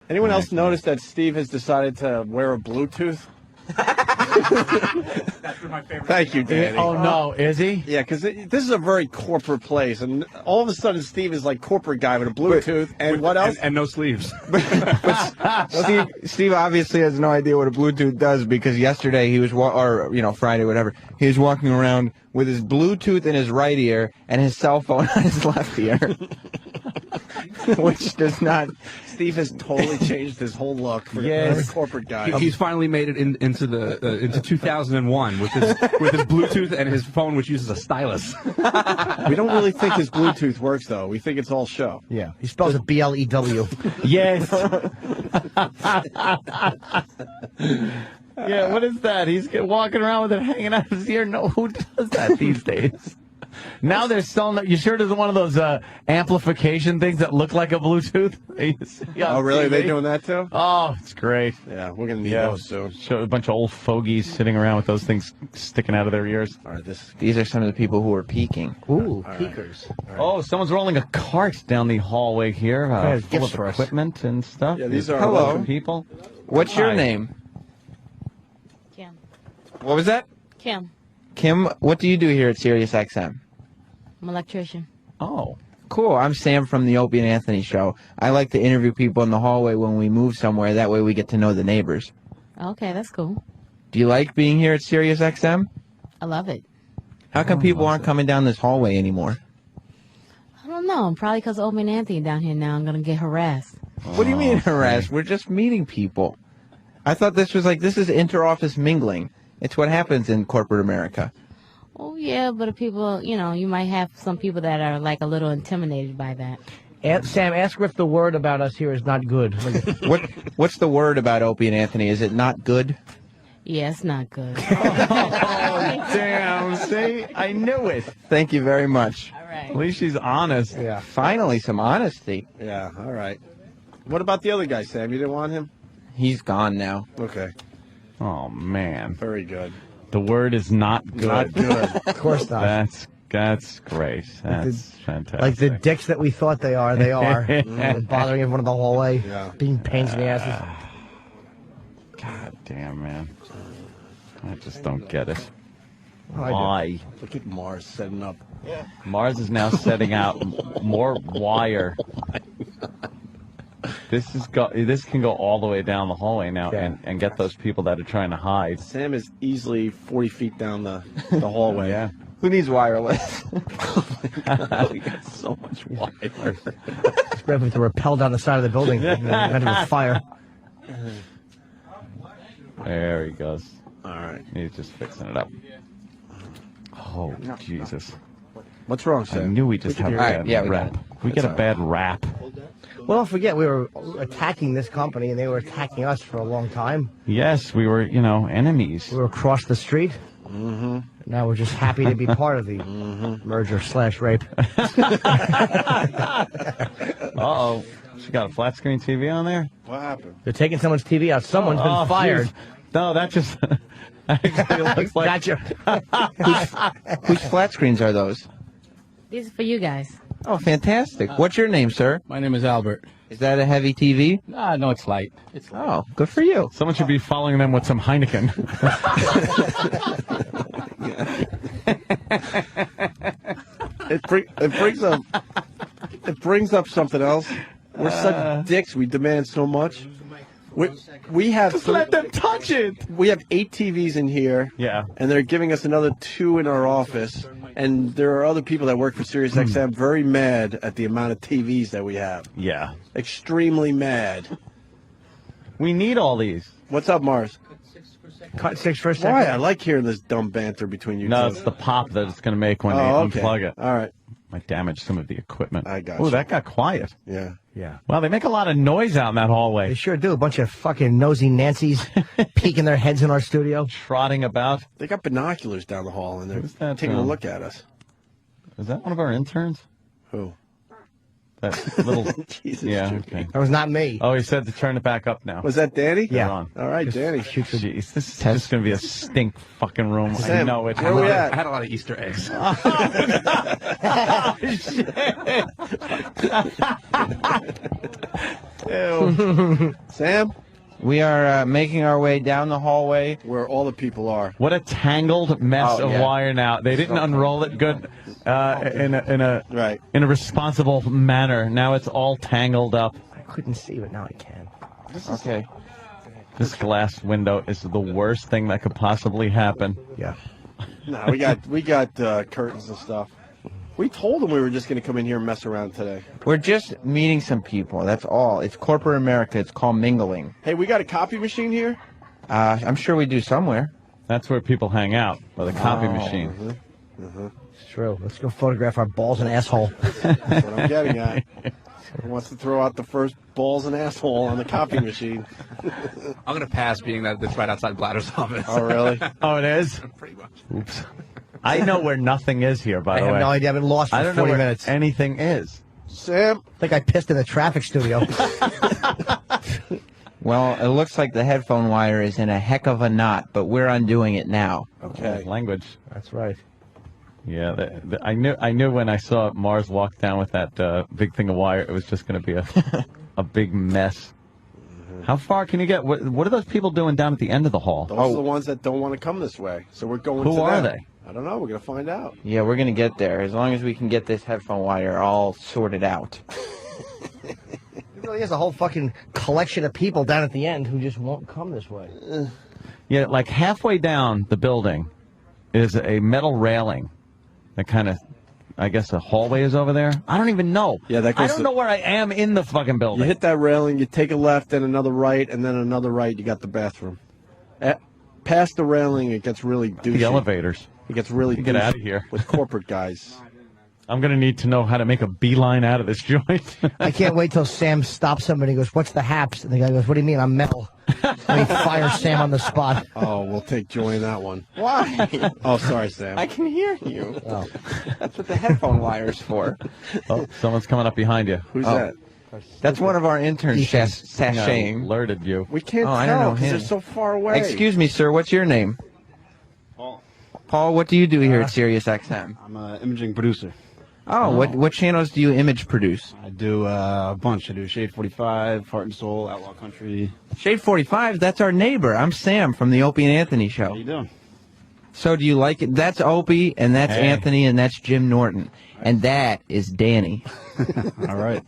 Anyone else notice that Steve has decided to wear a Bluetooth? That's my favorite. Thank you, Danny. Oh, no. Is he? Yeah, because this is a very corporate place, and all of a sudden Steve is like corporate guy with a Bluetooth, and what else? And no sleeves. Steve obviously has no idea what a Bluetooth does because yesterday he was, Friday, whatever, he was walking around with his Bluetooth in his right ear and his cell phone on his left ear, which does not. Steve has totally changed his whole look for a corporate guy. He's finally made it into 2001 with his Bluetooth and his phone, which uses a stylus. We don't really think his Bluetooth works, though. We think it's all show. Yeah, he spells it B-L-E-W. Yes. Yeah, what is that? He's walking around with it hanging out his ear. No, who does that these days? Now they're selling. You sure it isn't one of those amplification things that look like a Bluetooth? Oh, really? Are they doing that too? Oh, it's great. Yeah, we're gonna need those soon. Show a bunch of old fogies sitting around with those things sticking out of their ears. All right, These are some of the people who are peeking. Ooh, peekers. Right. Oh, someone's rolling a cart down the hallway here, full of equipment and stuff. Yeah, these are Hello. people. What's your Hi. name? Kim. What was that? Kim. Kim, what do you do here at Sirius XM? I'm an electrician. Oh. Cool. I'm Sam from the Opie and Anthony show. I like to interview people in the hallway when we move somewhere. That way we get to know the neighbors. Okay, that's cool. Do you like being here at Sirius XM? I love it. How come people aren't coming down this hallway anymore? I don't know. Probably because Opie and Anthony down here now. I'm going to get harassed. What do you mean harassed? We're just meeting people. I thought this is inter-office mingling. It's what happens in corporate America. Oh, yeah, but if people, you might have some people that are like a little intimidated by that. Sam, ask her if the word about us here is not good. What's the word about Opie and Anthony? Is it not good? Yeah, it's not good. Damn, see? I knew it. Thank you very much. All right. At least she's honest. Yeah. Finally, some honesty. Yeah, all right. What about the other guy, Sam? You didn't want him? He's gone now. Okay. Oh, man. Very good. The word is not good. Not good. Of course not. That's great. That's fantastic. Like the dicks that we thought they are. They're bothering everyone in the hallway. Yeah. Being pains in the asses. God damn, man. I just don't get it. Oh, I do. Why? Look at Mars setting up. Mars is now setting out more wire. This can go all the way down the hallway now and get those people that are trying to hide. Sam is easily 40 feet down the hallway. Yeah. Who needs wireless? We got so much wire. It's great to rappel down the side of the building in the event of a fire. There he goes. All right. He's just fixing it up. Oh, Jesus. What's wrong, I Sam? knew we just had a bad we got rap. it. We get a bad rap. Well, don't forget, we were attacking this company, and they were attacking us for a long time. Yes, we were, enemies. We were across the street. Mm-hmm. Now we're just happy to be part of the merger/rape. Uh-oh. She got a flat screen TV on there? What happened? They're taking someone's TV out. Someone's been fired. Geez. No, that just actually looks like... Gotcha. Whose flat screens are those? These are for you guys. Oh, fantastic. What's your name, sir? My name is Albert. Is that a heavy TV? No, it's light. Oh, good for you. Someone should be following them with some Heineken. It brings up something else. We're such dicks. We demand so much. We have Just let them touch it. We have 8 TVs in here. Yeah. And they're giving us another 2 in our office. And there are other people that work for Sirius XM very mad at the amount of TVs that we have. Yeah. Extremely mad. We need all these. What's up, Mars? Cut 6 for a second. Why? I like hearing this dumb banter between you No, two. it's the pop that it's going to make when they okay. unplug it. All right. Might damage some of the equipment. I got Oh, you. that got quiet. Yeah. Yeah. Wow, they make a lot of noise out in that They hallway. sure do. A bunch of fucking nosy Nancys peeking their heads in our studio. Trotting about. They got binoculars down the hall, and they're Who's that, taking a look at us. Is that one of our interns? Who? That little. Jesus, Yeah. Jimmy. Okay. That was not me. Oh, he said to turn it back up now. Was that Danny? Yeah. They're on. All right, Danny. Jeez, this is just going to be a stink fucking room. I Sam, know it. where we at? I had a lot of Easter eggs. Sam, We are making our way down the hallway. where all the people are. What a tangled mess Oh, of yeah. wire now. They didn't unroll it good in a Right. responsible manner. Now it's all tangled up. I couldn't see, but now I can. Okay. This glass window is the worst thing that could possibly happen. Yeah. No, we got curtains and stuff. We told them we were just going to come in here and mess around today. We're just meeting some people. That's all. It's corporate America. It's called mingling. Hey, we got a copy machine here. I'm sure we do somewhere. That's where people hang out, by the copy machine. It's true. Let's go photograph our balls and asshole. That's what I'm getting at. Who wants to throw out the first balls and asshole on the copy machine? I'm gonna pass, being that it's right outside Bladder's office. Oh, really? Oh, it is? Pretty much. Oops. I know where nothing is here, by I the have way. no idea. I've been lost for I don't know 40 where minutes. I anything is. Sam, think I pissed in the traffic studio. Well, it looks like the headphone wire is in a heck of a knot, but we're undoing it now. okay. Language. That's right. Yeah, I knew when I saw Mars walk down with that big thing of wire, it was just going to be a big mess. How far can you get? What are those people doing down at the end of the hall? Those are the ones that don't want to come this way. So we're going Who to are them. they? I don't know. We're going to find out. Yeah, we're going to get there. As long as we can get this headphone wire all sorted out. There really is a whole fucking collection of people down at the end who just won't come this way. Yeah, like halfway down the building is a metal railing that kind of, I guess, a hallway is over there. I don't even know. Yeah, that goes I don't to- know where I am in the fucking building. You hit that railing, you take a left, then another right, and then another right, you got the bathroom. Past the railing, it gets really douchey. the elevators. It gets really Get douchey out of here. with corporate guys. I'm going to need to know how to make a beeline out of this joint. I can't wait till Sam stops somebody and goes, "What's the haps?" And the guy goes, "What do you mean? I'm metal." And he fires Sam on the spot. Oh, we'll take joy in that one. Why? Oh, sorry, Sam. I can hear you. Oh. That's what the headphone wire's for. Oh, someone's coming up behind you. Who's Oh. that? That's one of our interns Ethan. I sashaying. alerted you. We can't Oh, I don't know tell because him. they're so far away. Excuse me, sir. What's your name? Paul, what do you do here at Sirius XM? I'm an imaging producer. Oh, what channels do you image produce? I do a bunch. I do Shade 45, Heart and Soul, Outlaw Country. Shade 45, that's our neighbor. I'm Sam from the Opie and Anthony How show. you doing? So do you like it? That's Opie, and that's Hey. Anthony, and that's Jim Norton. And that is Danny. All right.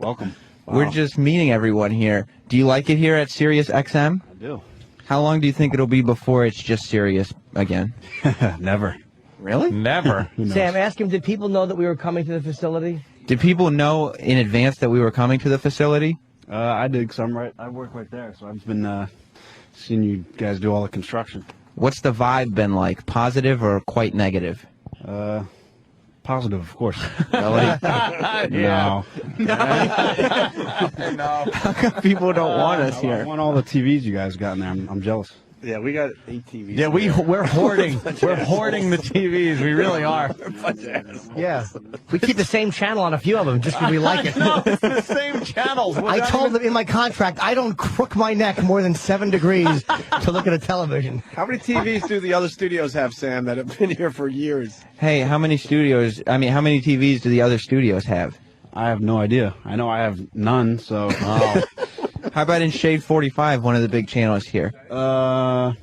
Welcome. We're just meeting everyone here. Do you like it here at Sirius XM? I do. How long do you think it'll be before it's just Sirius again? Never. Really? Never. Who knows? Sam, ask him, did people know that we were coming to the facility? Did people know in advance that we were coming to the facility? I did, because I work right there, so I've been seeing you guys do all the construction. What's the vibe been like? Positive or quite negative? Positive, of course. Really? No. How come people don't want us I here? want all the TVs you guys got in there. I'm jealous. Yeah, we got 8 TVs. Yeah, we're hoarding. We're hoarding the TVs. We really are. Yeah. We keep the same channel on a few of them just because we like it. No, it's the same channels. I told them in my contract I don't crook my neck more than 7 degrees to look at a television. How many TVs do the other studios have, Sam, that have been here for years? Hey, how many TVs do the other studios have? I have no idea. I know I have none, so. How about in Shade 45, one of the big channels here?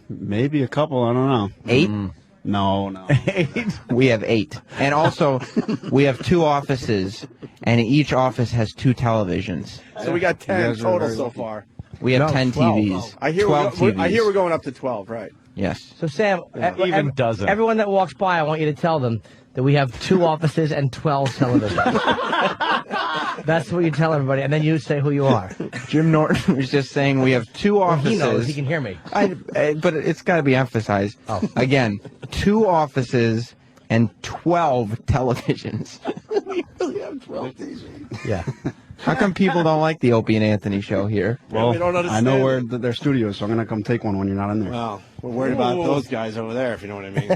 Maybe a couple. I don't know. 8? No. We have 8. And also, we have 2 offices, and each office has 2 televisions. So we got 10 guys are total very so lucky. far. We have No, 10 12. TVs. I hear 12 we're, TVs. I hear we're going up to 12, right? Yes. So, Sam, Even dozen. everyone that walks by, I want you to tell them that we have 2 offices and 12 televisions. That's what you tell everybody, and then you say who you are. Jim Norton was just saying we have 2 offices. He knows. He can hear me. But it's got to be emphasized. Oh. Again, 2 offices and 12 televisions. We really have 12 TVs. Yeah. How come people don't like the Opie and Anthony show here? Well, we don't I understand know where it. their studio is, so I'm going to come take one when you're not in there. Well, we're worried about those guys over there, if you know what I mean.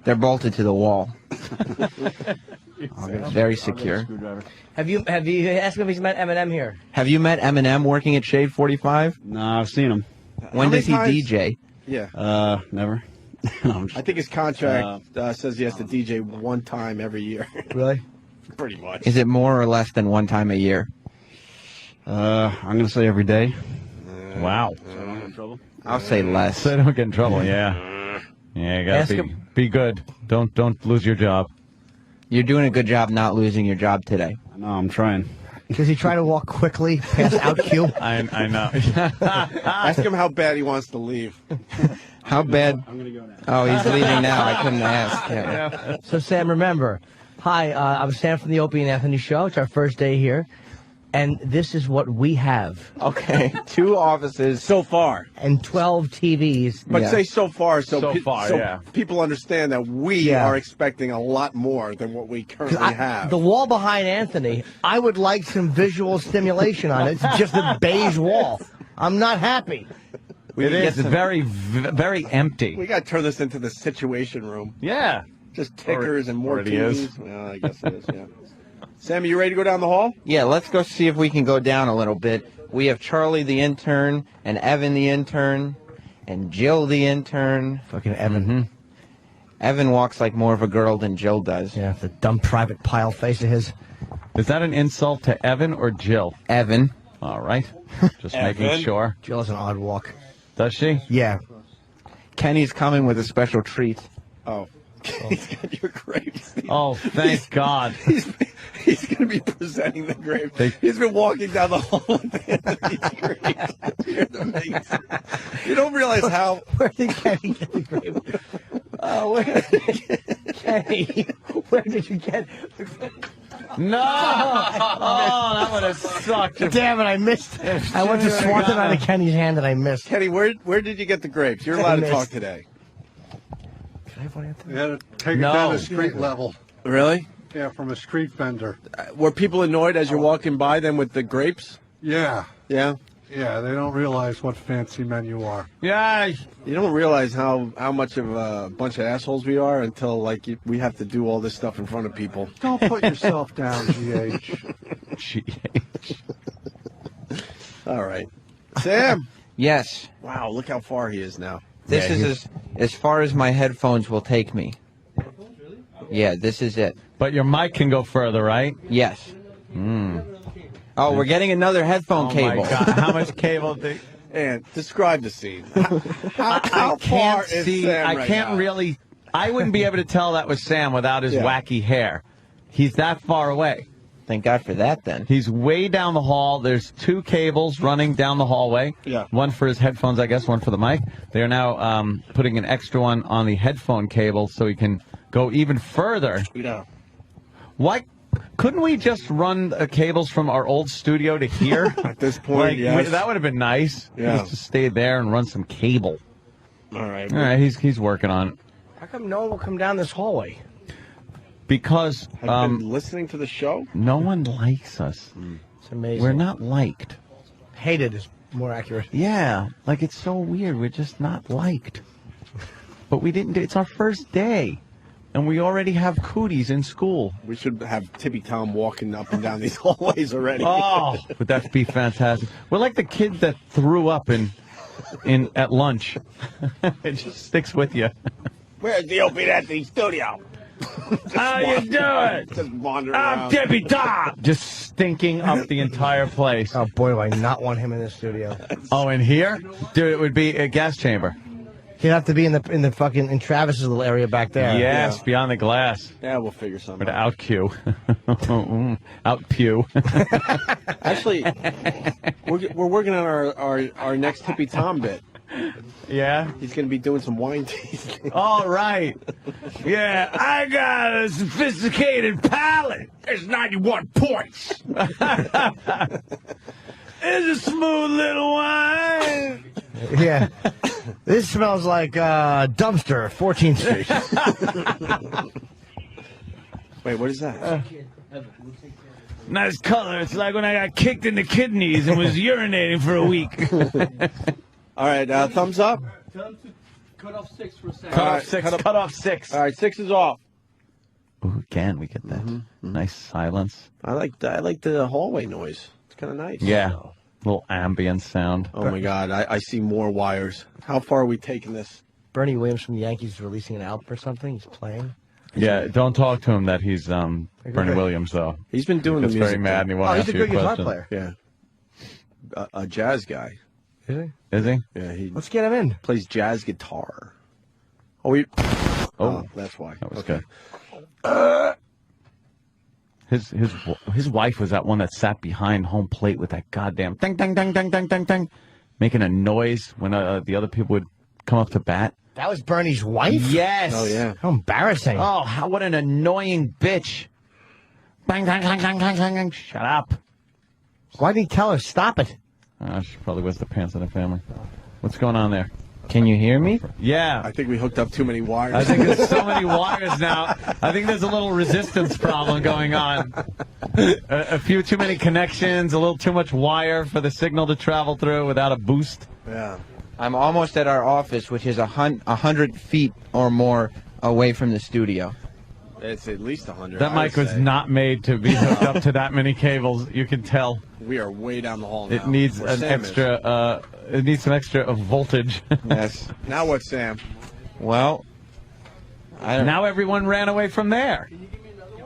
They're bolted to the wall. Very secure. Screwdriver. Have you asked him if he's met Eminem here? Have you met Eminem working at Shade 45? No, I've seen him. When many does he times- DJ? Yeah. Never. No, I'm just- I think his contract says he has to DJ one time every year. Really? Pretty much. Is it more or less than one time a year? I'm gonna say every day. Wow. So I don't get in trouble. I'll say less. So they don't get in trouble. Yeah. Yeah, you Ask gotta him. be good. Don't lose your job. You're doing a good job not losing your job today. No, I'm trying. Does he try to walk quickly past out queue? I know. Ask him how bad he wants to leave. How bad? I'm gonna go now. Oh, he's leaving now. I couldn't ask. Yeah. So, Sam, remember, hi, I'm Sam from the Opie and Anthony Show. It's our first day here. And this is what we have. Okay, 2 offices. So far. And 12 TVs. But Yeah. say so far, so yeah. people understand that we Yeah. are expecting a lot more than what we 'Cause currently have. the wall behind Anthony, I would like some visual stimulation on it. It's just a beige wall. I'm not happy. It is very empty. We got to turn this into the situation room. Yeah. Just tickers and more already TVs. is. Well, I guess it is, yeah. Sam, you ready to go down the hall? Yeah, let's go see if we can go down a little bit. We have Charlie the intern, and Evan the intern, and Jill the intern. Fucking Evan. Mm-hmm. Evan walks like more of a girl than Jill does. Yeah, the dumb private pile face of his. Is that an insult to Evan or Jill? Evan. All right. Just Evan? making sure. Jill has an odd walk. Does she? Yeah. Kenny's coming with a special treat. Oh. He's got your grapes. Oh, thank God. He's going to be presenting the grapes. He's been walking down the hall with Anthony's grapes. You're amazing. You don't realize how... Where did Kenny get the grape? Kenny, where did you get the grape? No! Oh, that would have sucked. Damn it, I missed it. I went to swat it out of Kenny's hand and I missed. Kenny, where did you get the grapes? You're allowed to missed. talk today. Can I have one, Anthony? You had to take it No. down to street level. Really? Yeah, from a street vendor. Were people annoyed as you're walking by them with the grapes? Yeah. Yeah? Yeah, they don't realize what fancy men you are. Yeah. You don't realize how much of a bunch of assholes we are until, like, we have to do all this stuff in front of people. Don't put yourself down, GH. All right. Sam! Yes. Wow, look how far he is now. This is as far as my headphones will take me. Yeah, this is it. But your mic can go further, right? Yes. Oh, we're getting another headphone cable. My God. How much cable do And describe the scene. How far is Sam I right can't now? really. I wouldn't be able to tell that was Sam without his Yeah. wacky hair. He's that far away. Thank God for that, then. He's way down the hall. There's 2 cables running down the hallway. Yeah. One for his headphones, I guess, one for the mic. They are now putting an extra one on the headphone cable so he can go even further. Yeah. Why couldn't we just run cables from our old studio to here? At this point, yes. That would have been nice. Yeah. Just to stay there and run some cable. All right. All right, he's working on it. How come no one will come down this hallway? Because Have you been listening to the show? no one likes us. It's amazing. We're not liked. Hated is more accurate. Yeah, like it's so weird. We're just not liked. But we didn't. It's our first day, and we already have cooties in school. We should have Tippy Tom walking up and down these hallways already. Oh, would that be fantastic? We're like the kid that threw up in at lunch. It just sticks with you. Where's the Opie at the studio? How you doing? Just wandering I'm around. Tippy Top. Just stinking up the entire place. Oh, boy, do I not want him in the studio. Oh, in here, dude, it would be a gas chamber. He'd have to be in the fucking in Travis's little area back there. Yes, Yeah. beyond the glass. Yeah, we'll figure Or something the out. out queue. Out pew. Actually, we're working on our next Tippy Tom bit. Yeah. He's going to be doing some wine tasting. All right. Yeah, I got a sophisticated palate. There's 91 points. It's a smooth little wine. Yeah. This smells like dumpster, 14th Street. Wait, what is that? Nice color. It's like when I got kicked in the kidneys and was urinating for a week. All right, thumbs up. Cut off 6 for a second. Cut All off right, six. cut up- Cut off 6. All right, 6 is off. Ooh, again, we get that nice silence. I like the hallway noise. It's kind of nice. Yeah. Little ambient sound. Oh my God, I see more wires. How far are we taking this? Bernie Williams from the Yankees is releasing an album or something. He's playing. Yeah, don't talk to him that he's Bernie Williams, though. He's been doing the He's music. very mad and he won't He's answer a your good guitar question. player. Yeah. A jazz guy. Is he? Is he? Yeah, he Let's get him in. plays jazz guitar. Oh, that's why. That was Okay. good. His wife was that one that sat behind home plate with that goddamn ding, ding, ding, ding, ding, ding, ding, making a noise when the other people would come up to bat. That was Bernie's wife? Yes. Oh, yeah. How embarrassing. Oh, what an annoying bitch. Bang, bang, bang, bang, bang, bang, bang. Shut up. Why didn't he tell her? Stop it. She probably was the pants of the family. What's going on there? Can you hear me? Yeah. I think we hooked up too many wires. I think there's so many wires now. I think there's a little resistance problem going on. A few too many connections, a little too much wire for the signal to travel through without a boost. Yeah. I'm almost at our office, which is 100 feet or more away from the studio. It's at least 100. That mic was not made to be hooked up to that many cables. You can tell. We are way down the hall now. It needs Where an Sam is. extra. It needs some extra voltage. Yes. Now what, Sam? Well, I don't. Now everyone ran away from there.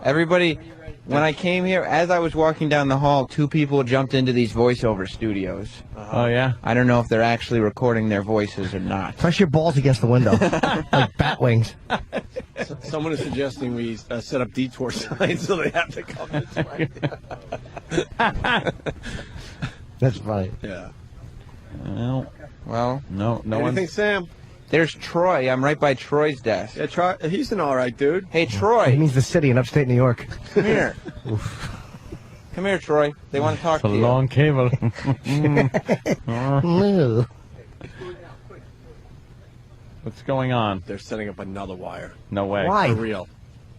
Everybody, when I came here, as I was walking down the hall, 2 people jumped into these voiceover studios. Oh yeah. I don't know if they're actually recording their voices or not. Press your balls against the window. Like bat wings. Someone is suggesting we set up detour signs so they have to come this way. That's funny. Yeah. Well, no Anything, one. Sam? there's Troy. I'm right by Troy's desk. Yeah, he's an all right dude. Hey, It Troy, means the city in upstate New York. come here. Come here, Troy. They want to talk It's a to you. long cable. Moo. What's going on? They're setting up another wire. No way. Why? For real.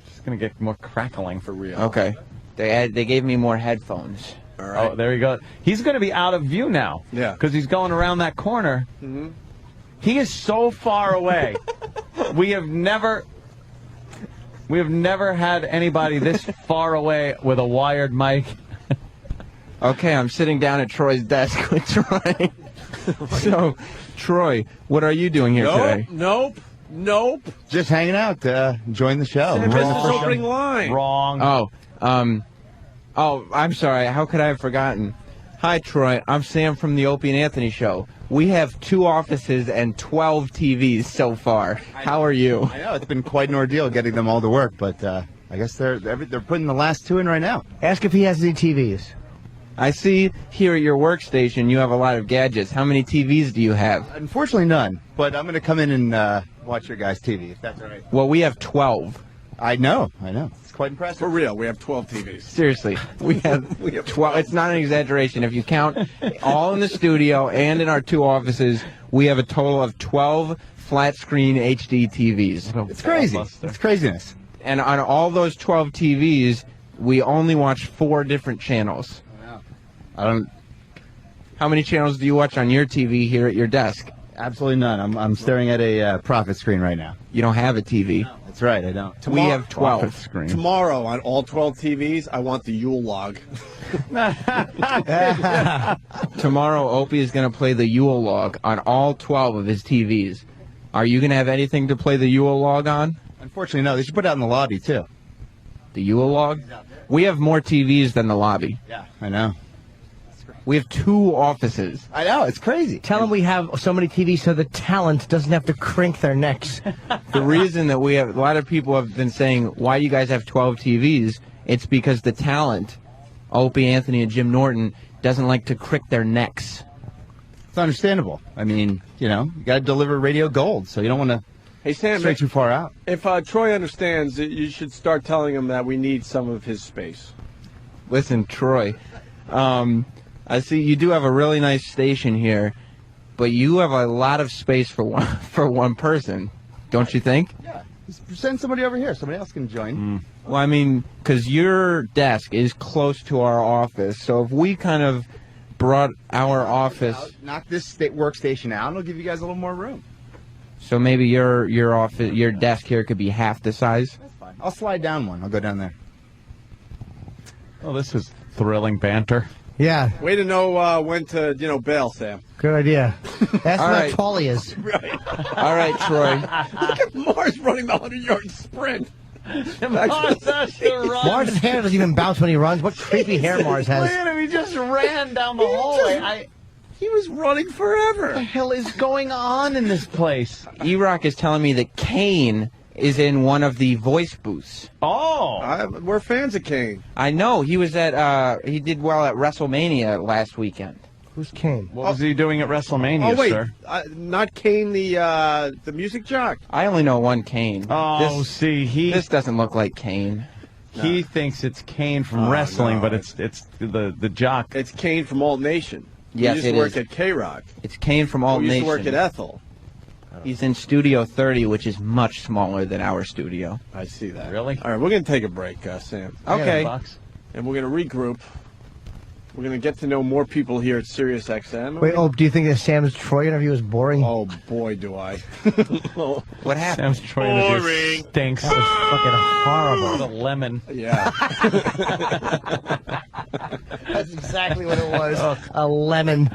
It's gonna get more crackling. For real. Okay. They gave me more headphones. All right. Oh, there you go. He's going to be out of view now. Yeah. Because he's going around that corner. Mm-hmm. He is so far away. we have never had anybody this far away with a wired mic. Okay, I'm sitting down at Troy's desk with Troy. So, Troy, what are you doing here today? Nope. Just hanging out, enjoying the show. Sam missed his opening line. Wrong. Oh, I'm sorry. How could I have forgotten? Hi, Troy. I'm Sam from the Opie and Anthony Show. We have 2 offices and 12 TVs so far. How are you? I know, it's been quite an ordeal getting them all to work, but I guess they're putting the last 2 in right now. Ask if he has any TVs. I see here at your workstation you have a lot of gadgets. How many TVs do you have? Unfortunately, none, but I'm going to come in and watch your guys' TV, if that's all right. Well, we have 12. I know. It's quite impressive. For real, we have 12 TVs. Seriously, we have 12. It's not an exaggeration. If you count all in the studio and in our 2 offices, we have a total of 12 flat-screen HD TVs. It's crazy. It's craziness. And on all those 12 TVs, we only watch 4 different channels. I don't. How many channels do you watch on your TV here at your desk? Absolutely none. I'm staring at a profit screen right now. You don't have a TV. That's right. I don't. We have 12. Screen. Tomorrow on all 12 TVs, I want the Yule log. Tomorrow, Opie is going to play the Yule log on all 12 of his TVs. Are you going to have anything to play the Yule log on? Unfortunately, no. They should put it out in the lobby too. The Yule log? We have more TVs than the lobby. Yeah, I know. We have 2 offices. I know. It's crazy. Tell him we have so many TVs so the talent doesn't have to crink their necks. The reason that we have, a lot of people have been saying, why do you guys have 12 TVs? It's because the talent, Opie, Anthony, and Jim Norton, doesn't like to crick their necks. It's understandable. I mean, you got to deliver radio gold, so you don't want to Hey, Sam, stray too far out. if Troy understands, you should start telling him that we need some of his space. Listen, Troy, I see you do have a really nice station here, but you have a lot of space for one person, don't you think? Yeah. Just send somebody over here. Somebody else can join. Well, I mean, because your desk is close to our office, so if we kind of brought our office, Knock this workstation out, and it'll give you guys a little more room. so maybe your office, your desk here could be half the size. That's fine. I'll slide down one. I'll go down there. Oh, this is thrilling banter. Yeah, Way to know when to, bail, Sam. good idea. That's All how right. tall he is. All right, Troy. Look at Mars running the 100-yard sprint. Mars' hair doesn't even bounce when he runs. What creepy hair Mars has. Look at him. He just ran down the hallway. He was running forever. What the hell is going on in this place? E-Rock is telling me that Kane is in one of the voice booths. Oh. We're fans of Kane. I know. He was at, he did well at WrestleMania last weekend. Who's Kane? What was he doing at WrestleMania, Oh, wait. sir? Not Kane, the music jock. I only know one Kane. Oh, This doesn't look like Kane. He thinks it's Kane from wrestling, no. but it's the jock. It's Kane from Alt Nation. Yes, he used it to work is. at K-Rock. It's Kane from Alt Who used Nation. to work at Ethel. He's in Studio 30, which is much smaller than our studio. I see that. Really? All right, we're going to take a break, Sam. Okay. And we're going to regroup. We're going to get to know more people here at Sirius XM. Wait, do you think that Sam's Troy interview was boring? Oh, boy, do I. What happened? Sam's Troy interview stinks. That was fucking horrible. What a lemon. Yeah. That's exactly what it was. A lemon.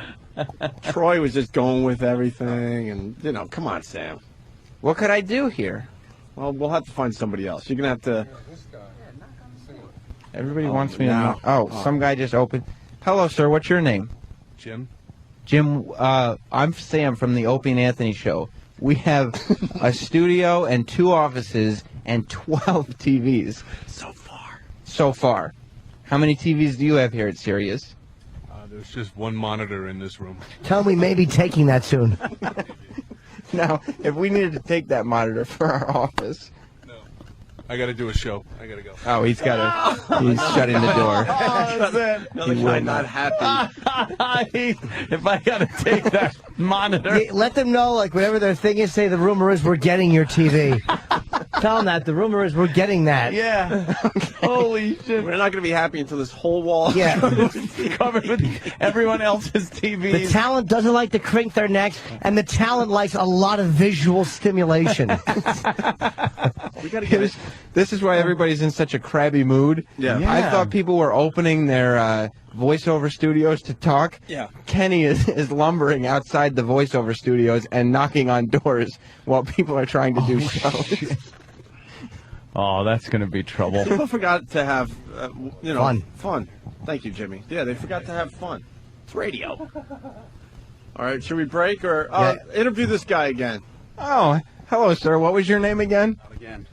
Troy was just going with everything. And, come on, Sam. What could I do here? Well, we'll have to find somebody else. You're going to have to... Everybody wants me to no. know. Oh, some guy just opened. Hello, sir. What's your name? Jim? Jim, I'm Sam from the Opie and Anthony Show. We have a studio and 2 offices and 12 TVs. So far. How many TVs do you have here at Sirius? There's just one monitor in this room. Tell him we may be taking that soon. Now, if we needed to take that monitor for our office... I got to do a show. I got to go. Oh, he's shutting the door. Another guy not happy. If I gotta take that monitor. Yeah, let them know, like, whatever their thing is, say the rumor is we're getting your TV. Tell them that. The rumor is we're getting that. Yeah. Holy shit. We're not going to be happy until this whole wall Yeah. Covered with everyone else's TVs. The talent doesn't like to crank their necks, and the talent likes a lot of visual stimulation. We got to get it. This is why everybody's in such a crabby mood. Yeah. I thought people were opening their voiceover studios to talk. Yeah. Kenny is lumbering outside the voiceover studios and knocking on doors while people are trying to do shows. Oh, that's going to be trouble. People forgot to have, Fun. Thank you, Jimmy. Yeah, they forgot to have fun. It's radio. All right, should we break or interview this guy again? Oh, hello, sir. What was your name again? Again.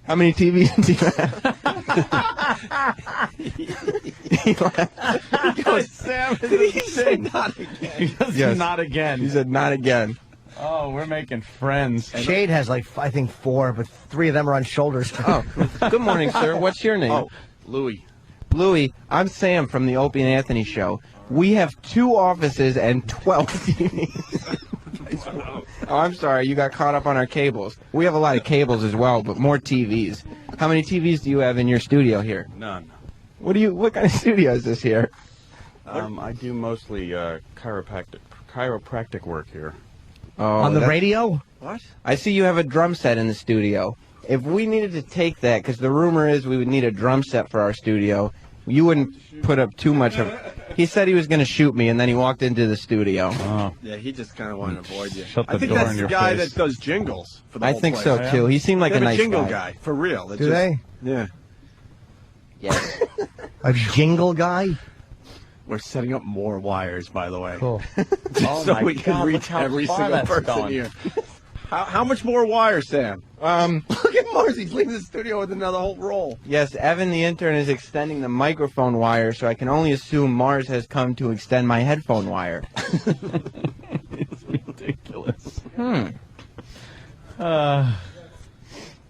How many TVs do you have? Sam Did he say not again? Yes. Not again. He said not again. Oh, we're making friends. Shade has, like, I think 4, but 3 of them are on shoulders. Oh, good morning, sir. What's your name? Oh, Louie. Louie, I'm Sam from the Opie and Anthony Show. We have 2 offices and 12 TVs. Oh, I'm sorry. You got caught up on our cables. We have a lot of cables as well, but more TVs. How many TVs do you have in your studio here? None. What kind of studio is this here? I do mostly chiropractic work here. Oh, on the radio? What? I see you have a drum set in the studio. If we needed to take that, because the rumor is we would need a drum set for our studio, you wouldn't put up too much of... He said he was going to shoot me, and then he walked into the studio. Oh. Yeah, he just kind of wanted to avoid you. Shut the I think door that's in the your guy face. that does jingles for the I whole think place. so, too. He seemed like They a have nice jingle guy. for real. Do they? Yeah. Yes. A jingle guy? We're setting up more wires, by the way. Cool. Just so we can reach every single person here. How much more wire, Sam? Look at Mars. He's leaving the studio with another whole roll. Yes, Evan the intern is extending the microphone wire, so I can only assume Mars has come to extend my headphone wire. It's ridiculous.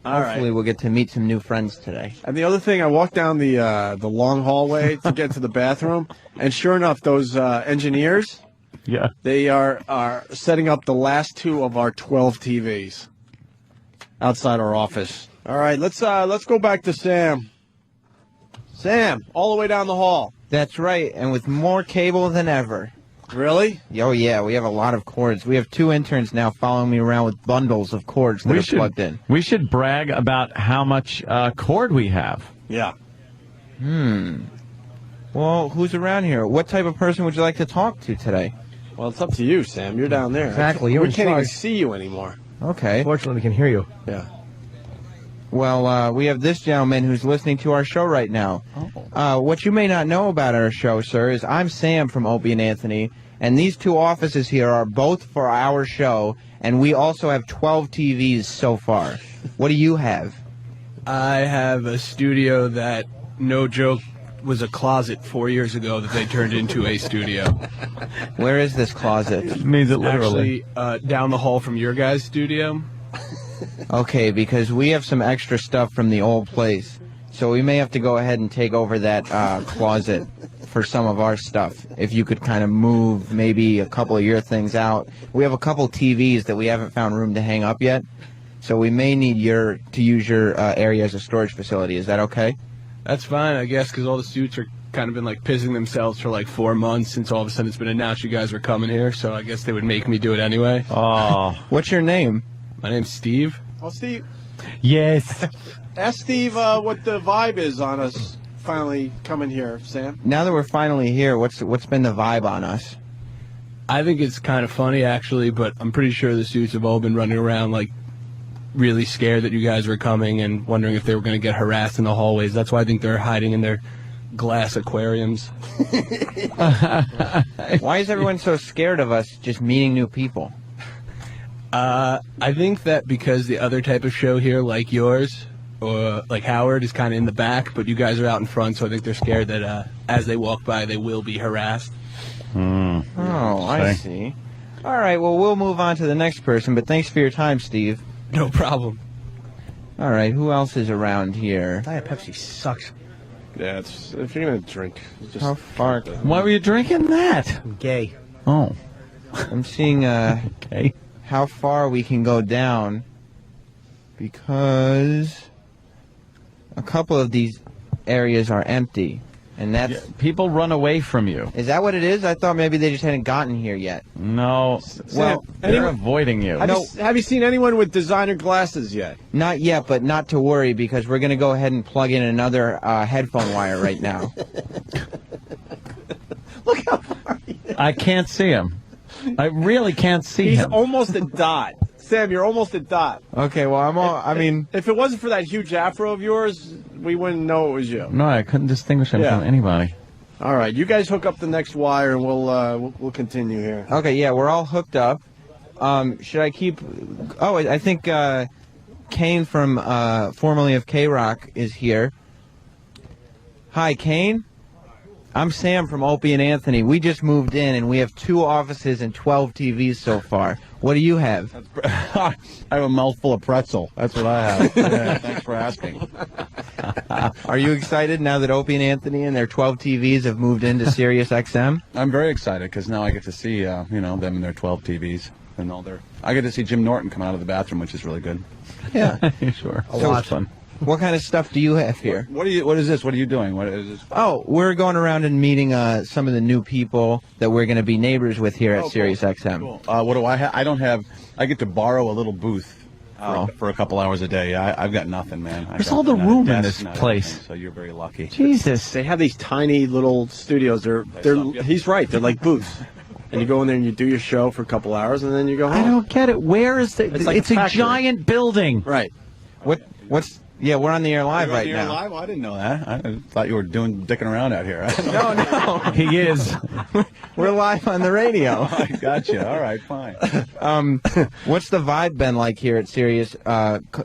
Hopefully we'll get to meet some new friends today. And the other thing, I walked down the long hallway to get to the bathroom, and sure enough, those engineers, Yeah. they are setting up the last 2 of our 12 TVs outside our office. All right, let's go back to Sam. Sam, all the way down the hall. That's right, and with more cable than ever. Really? Oh, yeah, we have a lot of cords. We have 2 interns now following me around with bundles of cords that are plugged in. We should brag about how much cord we have. Yeah. Well, who's around here? What type of person would you like to talk to today? Well, it's up to you, Sam. You're down there. Exactly, you're We in can't even charge. see you anymore. Okay. Fortunately, we can hear you. Yeah. Well, we have this gentleman who's listening to our show right now. What you may not know about our show, sir, is I'm Sam from Opie and Anthony, and these 2 offices here are both for our show, and we also have 12 TVs so far. What do you have? I have a studio that, no joke, was a closet 4 years ago that they turned into a studio. Where is this closet? Means it literally. Actually, down the hall from your guys' studio. Okay, because we have some extra stuff from the old place, so we may have to go ahead and take over that closet for some of our stuff. If you could kind of move maybe a couple of your things out. We have a couple TVs that we haven't found room to hang up yet, so we may need to use your area as a storage facility. Is that okay? That's fine, I guess, because all the suits are kind of been like pissing themselves for like 4 months since all of a sudden it's been announced you guys were coming here, so I guess they would make me do it anyway. Oh. What's your name? My name's Steve. Well, Steve, Yes. ask Steve what the vibe is on us finally coming here, Sam. Now that we're finally here, what's been the vibe on us? I think it's kind of funny, actually, but I'm pretty sure the suits have all been running around like really scared that you guys were coming and wondering if they were going to get harassed in the hallways. That's why I think they're hiding in their glass aquariums. Why is everyone so scared of us just meeting new people? I think that because the other type of show here, like yours, or like Howard, is kind of in the back, but you guys are out in front, so I think they're scared that as they walk by, they will be harassed. Oh, I see. All right, well, we'll move on to the next person, but thanks for your time, Steve. No problem. All right, who else is around here? Diet Pepsi sucks. Yeah, if you're going to drink, just... How far? Why were you drinking that? I'm gay. Oh. I'm seeing Okay. how far we can go down, because a couple of these areas are empty, and that's... Yeah, people run away from you. Is that what it is? I thought maybe they just hadn't gotten here yet. No. Well, they're avoiding you. Have you seen anyone with designer glasses yet? Not yet, but not to worry, because we're going to go ahead and plug in another headphone wire right now. Look how far he is. I can't see him. I really can't see He's him. almost a dot. Sam, you're almost a dot. Okay, well, If it wasn't for that huge afro of yours, we wouldn't know it was you. No, I couldn't distinguish him Yeah. from anybody. All right, you guys hook up the next wire, and we'll continue here. Okay, yeah, we're all hooked up. Should I keep... Oh, I think Kane from formerly of K-Rock is here. Hi, Kane. I'm Sam from Opie and Anthony. We just moved in, and we have 2 offices and 12 TVs so far. What do you have? I have a mouthful of pretzel. That's what I have. Yeah, thanks for asking. Are you excited now that Opie and Anthony and their 12 TVs have moved into Sirius XM? I'm very excited because now I get to see, them and their 12 TVs and all their. I get to see Jim Norton come out of the bathroom, which is really good. Yeah. Sure. A lot. Fun. What kind of stuff do you have here? What is this? What are you doing? What is this? Oh, we're going around and meeting some of the new people that we're going to be neighbors with here at Sirius XM. Cool. What do I have? I don't have. I get to borrow a little booth for a couple hours a day. I've got nothing, man. Where's all the room in this place? So you're very lucky. Jesus. They have these tiny little studios. He's right. They're like booths. And you go in there and you do your show for a couple hours, and then you go home. I don't get it. Where is the... It's like it's a factory. giant building. Right. What's... Yeah, we're on the air live right now. Live? I didn't know that. I thought you were dicking around out here. No. He is. We're live on the radio. I gotcha. All right, fine. What's the vibe been like here at Sirius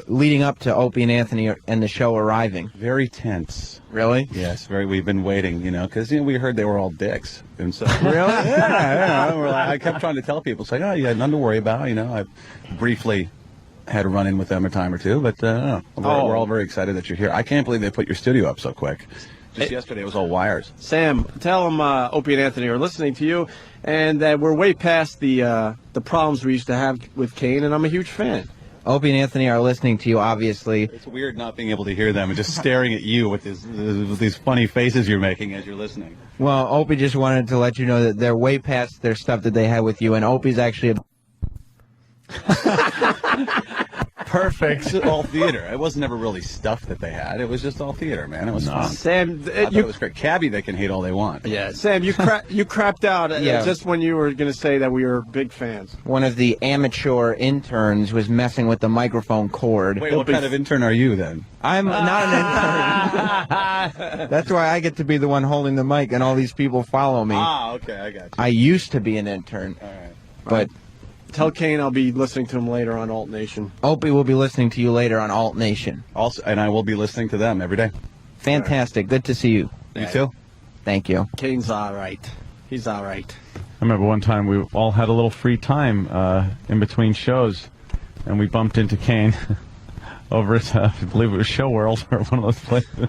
leading up to Opie and Anthony and the show arriving? Very tense. Really? Yes, very. We've been waiting, because we heard they were all dicks, and so Really? yeah. I kept trying to tell people, say, oh, you had nothing to worry about. I briefly had a run-in with them a time or two, but we're all very excited that you're here. I can't believe they put your studio up so quick. Just yesterday, it was all wires. Sam, tell them Opie and Anthony are listening to you, and that we're way past the problems we used to have with Kane, and I'm a huge fan. Opie and Anthony are listening to you, obviously. It's weird not being able to hear them and just staring at you with these funny faces you're making as you're listening. Well, Opie just wanted to let you know that they're way past their stuff that they had with you, and Opie's actually Perfect. It's all theater. It was never really stuff that they had. It was just all theater, man. It was fun. Sam, I thought it was great. Cabby, they can hate all they want. Yeah, Sam, you crapped out Yeah. just when you were going to say that we were big fans. one of the amateur interns was messing with the microphone cord. Wait, what kind of intern are you then? I'm not an intern. That's why I get to be the one holding the mic, and all these people follow me. Ah, okay, I got you. I used to be an intern, All right. but Tell Kane I'll be listening to him later on Alt Nation. Opie will be listening to you later on Alt Nation. Also, and I will be listening to them every day. Fantastic. Good to see you. You too? Thank you. Kane's all right. He's all right. I remember one time we all had a little free time in between shows, and we bumped into Kane over at, I believe it was Show World or one of those places.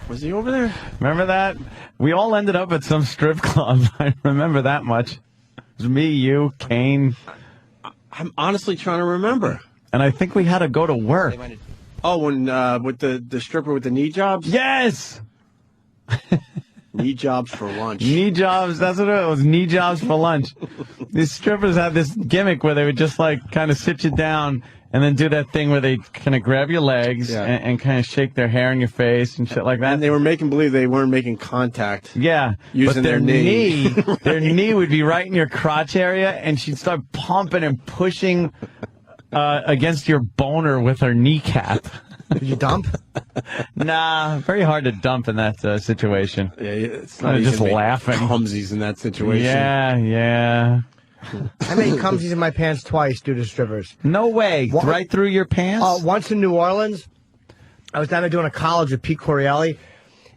Was he over there? Remember that? We all ended up at some strip club. I remember that much. It was me, you, Kane. I'm honestly trying to remember. And I think we had to go to work. Oh, when with the stripper with the knee jobs? Yes! Knee jobs for lunch. Knee jobs, that's what it was, knee jobs for lunch. These strippers had this gimmick where they would just like kind of sit you down and then do that thing where they kind of grab your legs and kind of shake their hair in your face and shit like that. And they were making believe they weren't making contact. Yeah, using but their knee. their knee would be right in your crotch area, and she'd start pumping and pushing against your boner with her kneecap. Did you dump? Nah, very hard to dump in that situation. Yeah, it's not just easy to make laughing. Clumsies in that situation. Yeah. I made cumsies in my pants twice due to strippers. No way. Right through your pants? Once in New Orleans. I was down there doing a college with Pete Corielli.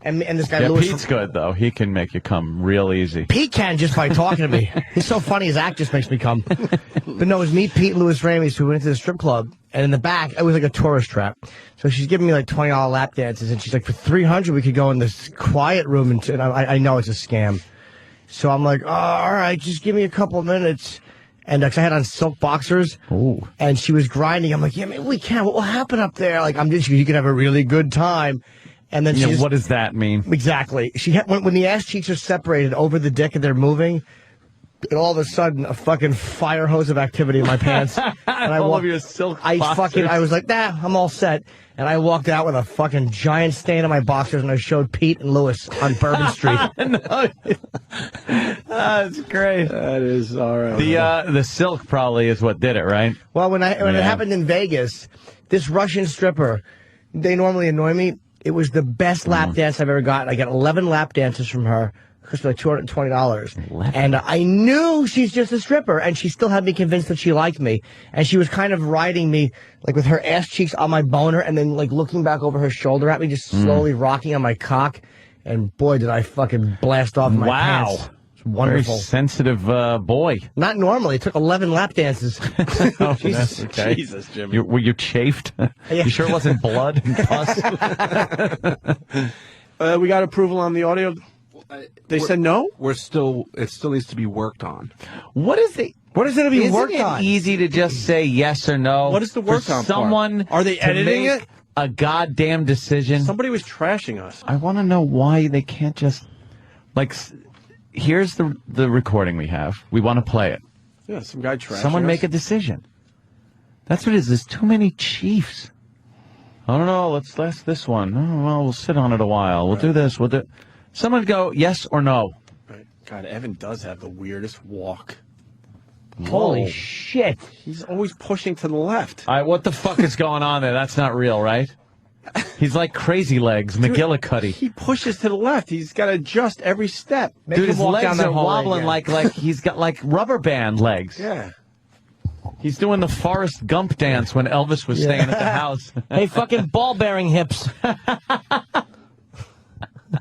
And this guy Louis. Pete's good, though. He can make you come real easy. Pete can just by talking to me. He's so funny, his act just makes me come. But no, it was me, Pete, and Louis Ramis who went into the strip club. And in the back, it was like a tourist trap. So she's giving me like $20 lap dances. And she's like, for $300, we could go in this quiet room. And I know it's a scam. So I'm like, oh, all right, just give me a couple of minutes. And I had on silk boxers. Ooh. And she was grinding. I'm like, yeah, maybe we can. What will happen up there? Like, you can have a really good time. And then what does that mean? Exactly. She had, when the ass cheeks are separated over the dick and they're moving, and all of a sudden a fucking fire hose of activity in my pants. And I all of your silk I boxers. was like, nah, I'm all set. And I walked out with a fucking giant stain on my boxers, and I showed Pete and Louis on Bourbon Street. That's great. That is all right. The silk probably is what did it, right? Well, when it happened in Vegas, this Russian stripper, they normally annoy me. It was the best lap dance I've ever gotten. I got 11 lap dances from her. Cost me like $220. And I knew she's just a stripper, and she still had me convinced that she liked me. And she was kind of riding me, like with her ass cheeks on my boner, and then like looking back over her shoulder at me, just slowly rocking on my cock. And boy, did I fucking blast off my pants. It's wonderful. Very sensitive boy. Not normally. It took 11 lap dances. Oh, Jesus. that's okay. Jesus, Jimmy. Were you chafed? Yeah. You sure it wasn't blood and pus? We got approval on the audio. They said no? It still needs to be worked on. What is it? What is it to be Isn't worked it on? easy to just say yes or no? What is the work for on part? someone? Are they to editing make it? A goddamn decision. Somebody was trashing us. I want to know why they can't just here's the recording we have. We want to play it. Yeah, some guy trashing Someone us. make a decision. That's what it is. There's too many chiefs. I don't know. Let's this one. Oh, well, we'll sit on it a while. We'll do this. We'll do. Someone go yes or no. Right. God, Evan does have the weirdest walk. Holy Whoa. shit. He's always pushing to the left. All right, what the fuck is going on there? That's not real, right? He's like Crazy Legs, McGillicuddy. He pushes to the left. He's got to adjust every step. Dude, his walk down legs that are hallway wobbling again. like he's got like rubber band legs. Yeah. He's doing the Forrest Gump dance when Elvis was staying at the house. Hey, fucking ball-bearing hips.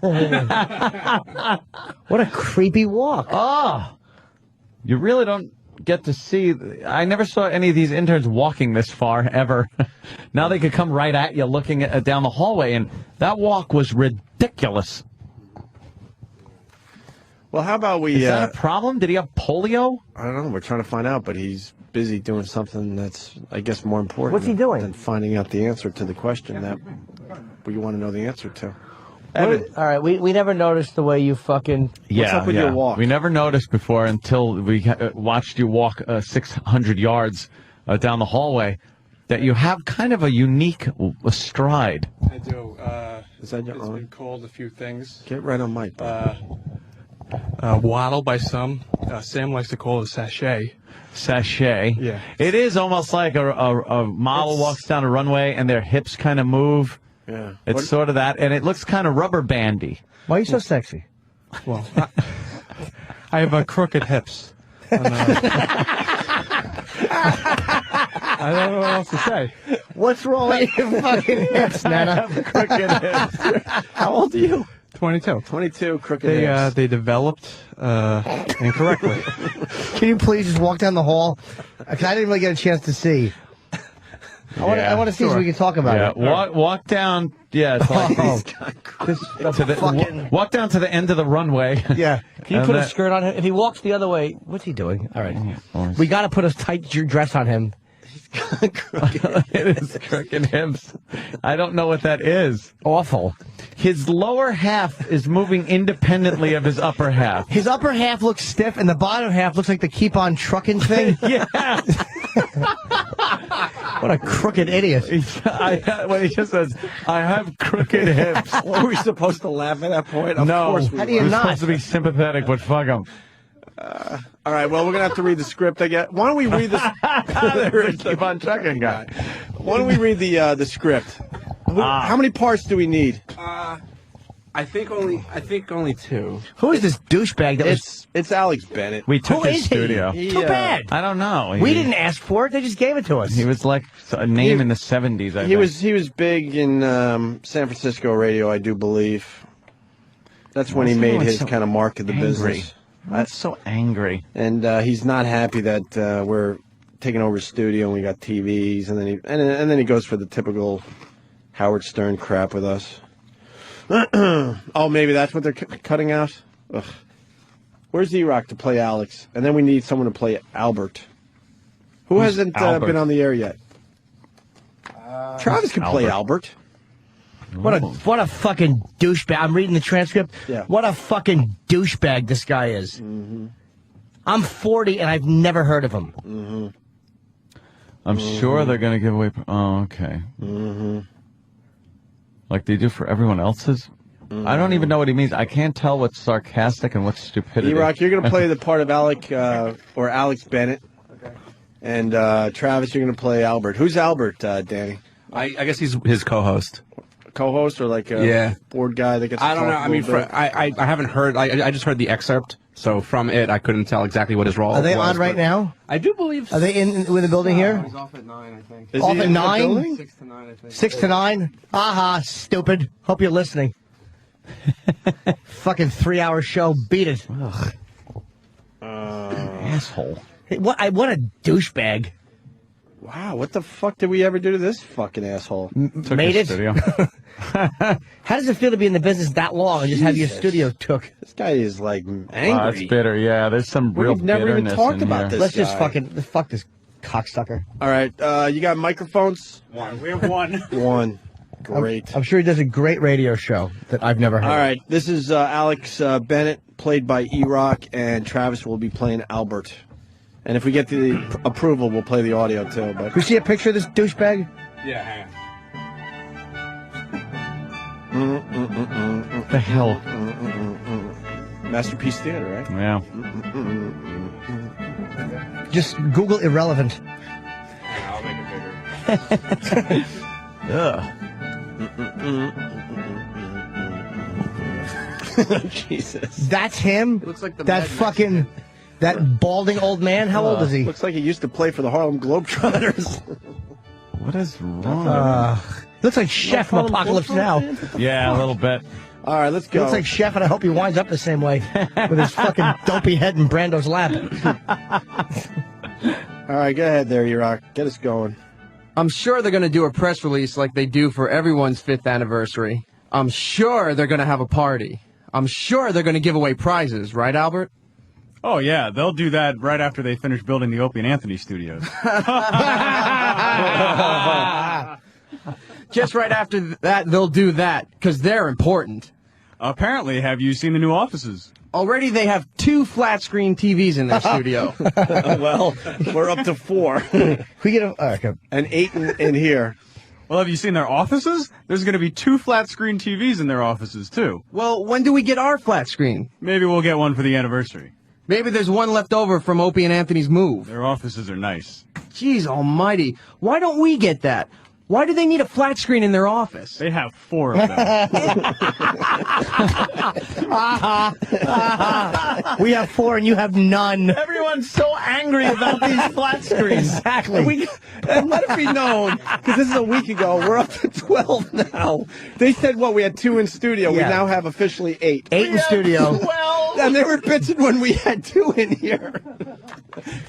What a creepy walk. Oh, you really don't get to see. I never saw any of these interns walking this far ever. Now they could come right at you looking down the hallway, and that walk was ridiculous. Well, how about we... Is that a problem? Did he have polio? I don't know. We're trying to find out, but he's busy doing something that's, I guess, more important. What's he doing? Than finding out the answer to the question that we want to know the answer to. Evan. All right, we never noticed the way you fucking... What's up with your walk? We never noticed before until we watched you walk 600 yards down the hallway that you have kind of a unique stride. I do. Is that your it's own? been called a few things. Get right on mic. Waddle by some. Sam likes to call it a sachet. Sachet. Yeah. It is almost like a model walks down a runway and their hips kind of move. Yeah. It's sort of that, and it looks kind of rubber bandy. Why are you so sexy? Well, I have crooked hips. And, I don't know what else to say. What's wrong with your fucking hips, Nana? Crooked hips. How old are you? 22. 22, crooked hips. They developed incorrectly. Can you please just walk down the hall? Because I didn't really get a chance to see. I want to see so we can talk about it. Walk down. Yeah, it's like walk down to the end of the runway. Yeah. Can you put a skirt on him? If he walks the other way, what's he doing? All right. We got to put a tight dress on him. It is crooked hips. I don't know what that is. Awful. His lower half is moving independently of his upper half. His upper half looks stiff, and the bottom half looks like the keep on trucking thing. Yeah. What a crooked idiot. When he just says, I have crooked hips. Were we supposed to laugh at that point? Of No. course we How do you We're not? supposed to be sympathetic, but fuck him. All right, well, we're going to have to read the script, I guess. Why don't we read this? Keep on trucking, guy. Why don't we read the script? How many parts do we need? I think only two. Who is this douchebag that was... It's Alex Bennett. We took Who his is he? studio. Too bad. I don't know. We didn't ask for it. They just gave it to us. He was like a name in the 70s, I think. He was big in San Francisco radio, I do believe. That's when he made his kind of mark of the business. That's so angry. And he's not happy that we're taking over his studio and we got TVs, and then he goes for the typical Howard Stern crap with us. Oh, maybe that's what they're cutting out? Ugh. Where's E-Rock to play Alex? And then we need someone to play Albert. Who hasn't been on the air yet? Travis can play Albert. What a fucking douchebag. I'm reading the transcript. Yeah. What a fucking douchebag this guy is. Mm-hmm. I'm 40 and I've never heard of him. Mm-hmm. I'm sure they're going to give away... Oh, okay. Mm-hmm. Like they do for everyone else's? I don't even know what he means. I can't tell what's sarcastic and what's stupidity. E-Rock, you're going to play the part of Alec or Alex Bennett. Okay. And Travis, you're going to play Albert. Who's Albert, Danny? I guess he's his co-host. Co-host or like a board guy that gets to I don't know. talk I mean, a little bit? I haven't heard. I just heard the excerpt. So from it, I couldn't tell exactly what his role was. Are they on right now? I do believe. Are they in the building here? He's off at 9, I think. Is Off he at in the 9? building? 6 to 9, I think. 6 to 9? Aha, stupid. Hope you're listening. Fucking 3-hour show. Beat it. Asshole. Hey, what a douchebag. Wow, what the fuck did we ever do to this fucking asshole? Made it? Studio. How does it feel to be in the business that long and just have your studio took? This guy is like angry. Wow, that's bitter. Yeah, there's some real We've never even bitterness talked in about here. this. Let's just guy. fuck this cocksucker. All right, you got microphones? One. We have one. One. Great. I'm sure he does a great radio show that I've never heard. All right, this is Alex Bennett, played by E-Rock, and Travis will be playing Albert. And if we get the approval, we'll play the audio too. But Can we see a picture of this douchebag? Yeah, hang on. What the hell? Masterpiece Theater, right? Yeah. Just Google irrelevant. I'll make it bigger. Jesus. That's him? Looks like the that Mad fucking, that balding old man? How old is he? Looks like he used to play for the Harlem Globetrotters. What is wrong? Looks like Chef from Apocalypse Now. Yeah, a little bit. All right, let's go. Looks like Chef, and I hope he winds up the same way with his fucking dopey head in Brando's lap. All right, go ahead there, E-Rock. Get us going. I'm sure they're going to do a press release like they do for everyone's 5th anniversary. I'm sure they're going to have a party. I'm sure they're going to give away prizes, right, Albert? Oh, yeah, they'll do that right after they finish building the Opie and Anthony studios. Just right after that, they'll do that, because they're important. Apparently, have you seen the new offices? Already they have 2 flat-screen TVs in their studio. Well, we're up to 4. We get and 8 in here. Well, have you seen their offices? There's going to be 2 flat-screen TVs in their offices, too. Well, when do we get our flat screen? Maybe we'll get one for the anniversary. Maybe there's one left over from Opie and Anthony's move. Their offices are nice. Jeez almighty. Why don't we get that? Why do they need a flat screen in their office? They have 4 of them. We have 4 and you have none. Everyone's so angry about these flat screens. Exactly. And let it be known, because this is a week ago, we're up to 12 now. They said, we had 2 in studio. Yeah. We now have officially 8. 8 in studio. And they were bitching when we had 2 in here.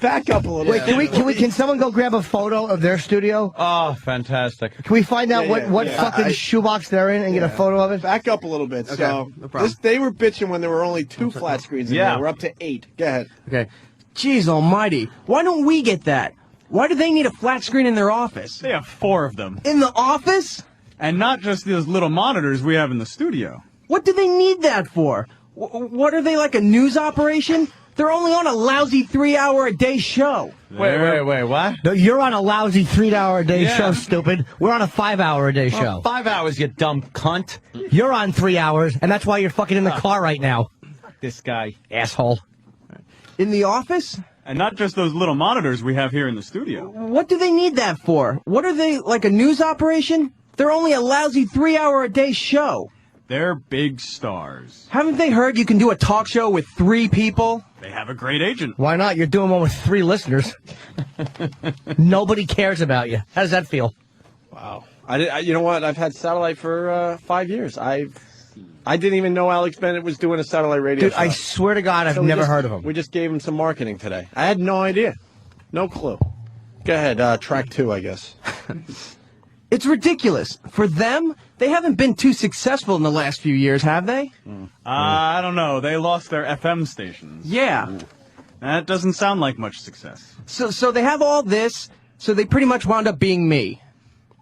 Back up a little. Wait, can someone go grab a photo of their studio? Oh, fantastic. Can we find out what fucking shoebox they're in and get a photo of it? Back up a little bit. Okay, So no problem. they were bitching when there were only 2 flat screens in there. We're up to 8. Go ahead. Okay. Jeez almighty. Why don't we get that? Why do they need a flat screen in their office? They have 4 of them. In the office? And not just those little monitors we have in the studio. What do they need that for? What are they, like a news operation? They're only on a lousy 3-hour-a-day show. Wait, what? No, you're on a lousy 3-hour-a-day show, stupid. We're on a 5-hour-a-day show. 5 hours, you dumb cunt. You're on 3 hours, and that's why you're fucking in the car right now. This guy. Asshole. In the office? And not just those little monitors we have here in the studio. What do they need that for? What are they, like a news operation? They're only a lousy 3-hour-a-day show. They're big stars. Haven't they heard you can do a talk show with 3 people? They have a great agent. Why not? You're doing one with 3 listeners. Nobody cares about you. How does that feel? Wow. You know what? I've had satellite for 5 years. I didn't even know Alex Bennett was doing a satellite radio Dude, show. I swear to God, I've never heard of him. We just gave him some marketing today. I had no idea. No clue. Go ahead. Track 2, I guess. It's ridiculous. For them, they haven't been too successful in the last few years, have they? I don't know. They lost their FM stations. Yeah. That doesn't sound like much success. So they have all this, so they pretty much wound up being me.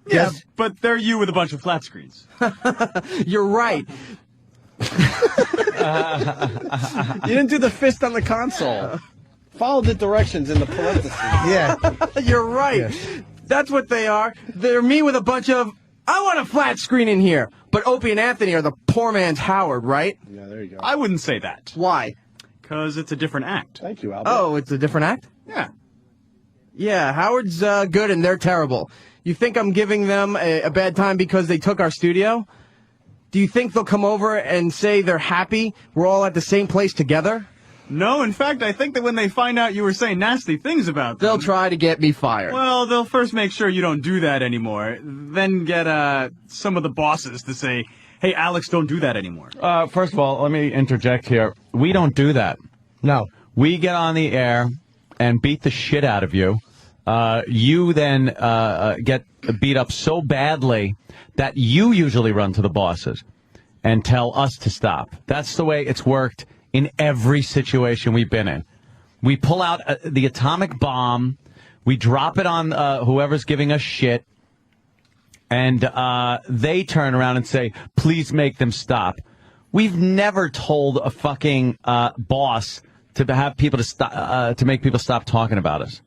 Yeah, but they're you with a bunch of flat screens. You're right. You didn't do the fist on the console. Follow the directions in the parentheses. Yeah. You're right. Yes. That's what they are. They're me with a bunch of, I want a flat screen in here. But Opie and Anthony are the poor man's Howard, right? Yeah, there you go. I wouldn't say that. Why? Because it's a different act. Thank you, Albert. Oh, it's a different act? Yeah. Yeah, Howard's good and they're terrible. You think I'm giving them a bad time because they took our studio? Do you think they'll come over and say they're happy we're all at the same place together? No, in fact, I think that when they find out you were saying nasty things about them... They'll try to get me fired. Well, they'll first make sure you don't do that anymore. Then get some of the bosses to say, hey, Alex, don't do that anymore. First of all, let me interject here. We don't do that. No. We get on the air and beat the shit out of you. You then get beat up so badly that you usually run to the bosses and tell us to stop. That's the way it's worked in every situation we've been in. We pull out the atomic bomb, we drop it on whoever's giving us shit, and they turn around and say, please make them stop. We've never told a fucking boss to have people to stop, to make people stop talking about us.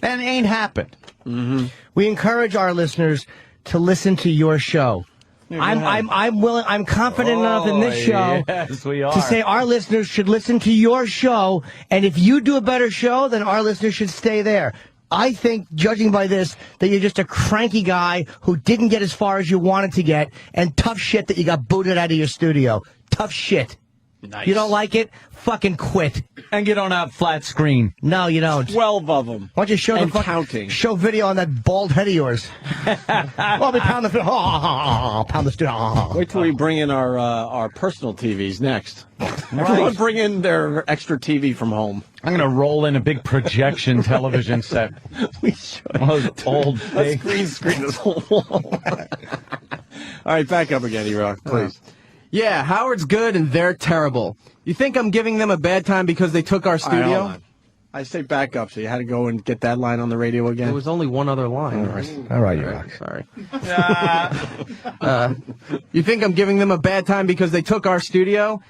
And it ain't happened. Mm-hmm. We encourage our listeners to listen to your show. I'm confident enough in this show yes, we are. to say our listeners should listen to your show, and if you do a better show, then our listeners should stay there. I think, judging by this, that you're just a cranky guy who didn't get as far as you wanted to get, and tough shit that you got booted out of your studio. Tough shit. Nice. You don't like it? Fucking quit. And you don't have flat screen. No, you don't. 12 of them. Why don't you show and the counting. Show video on that bald head of yours? Well, we pound the pound the studio. Wait till we bring in our personal TVs next. Everyone bring in their extra TV from home. I'm going to roll in a big projection television set. We should. One of those old Let's green screen this whole wall. All right, back up again, E-Rock, please. Yeah, Howard's good and they're terrible. You think I'm giving them a bad time because they took our All right, hold studio? on. I say back up, so you had to go and get that line on the radio again? There was only one other line. All right, you rock. Sorry. You think I'm giving them a bad time because they took our studio?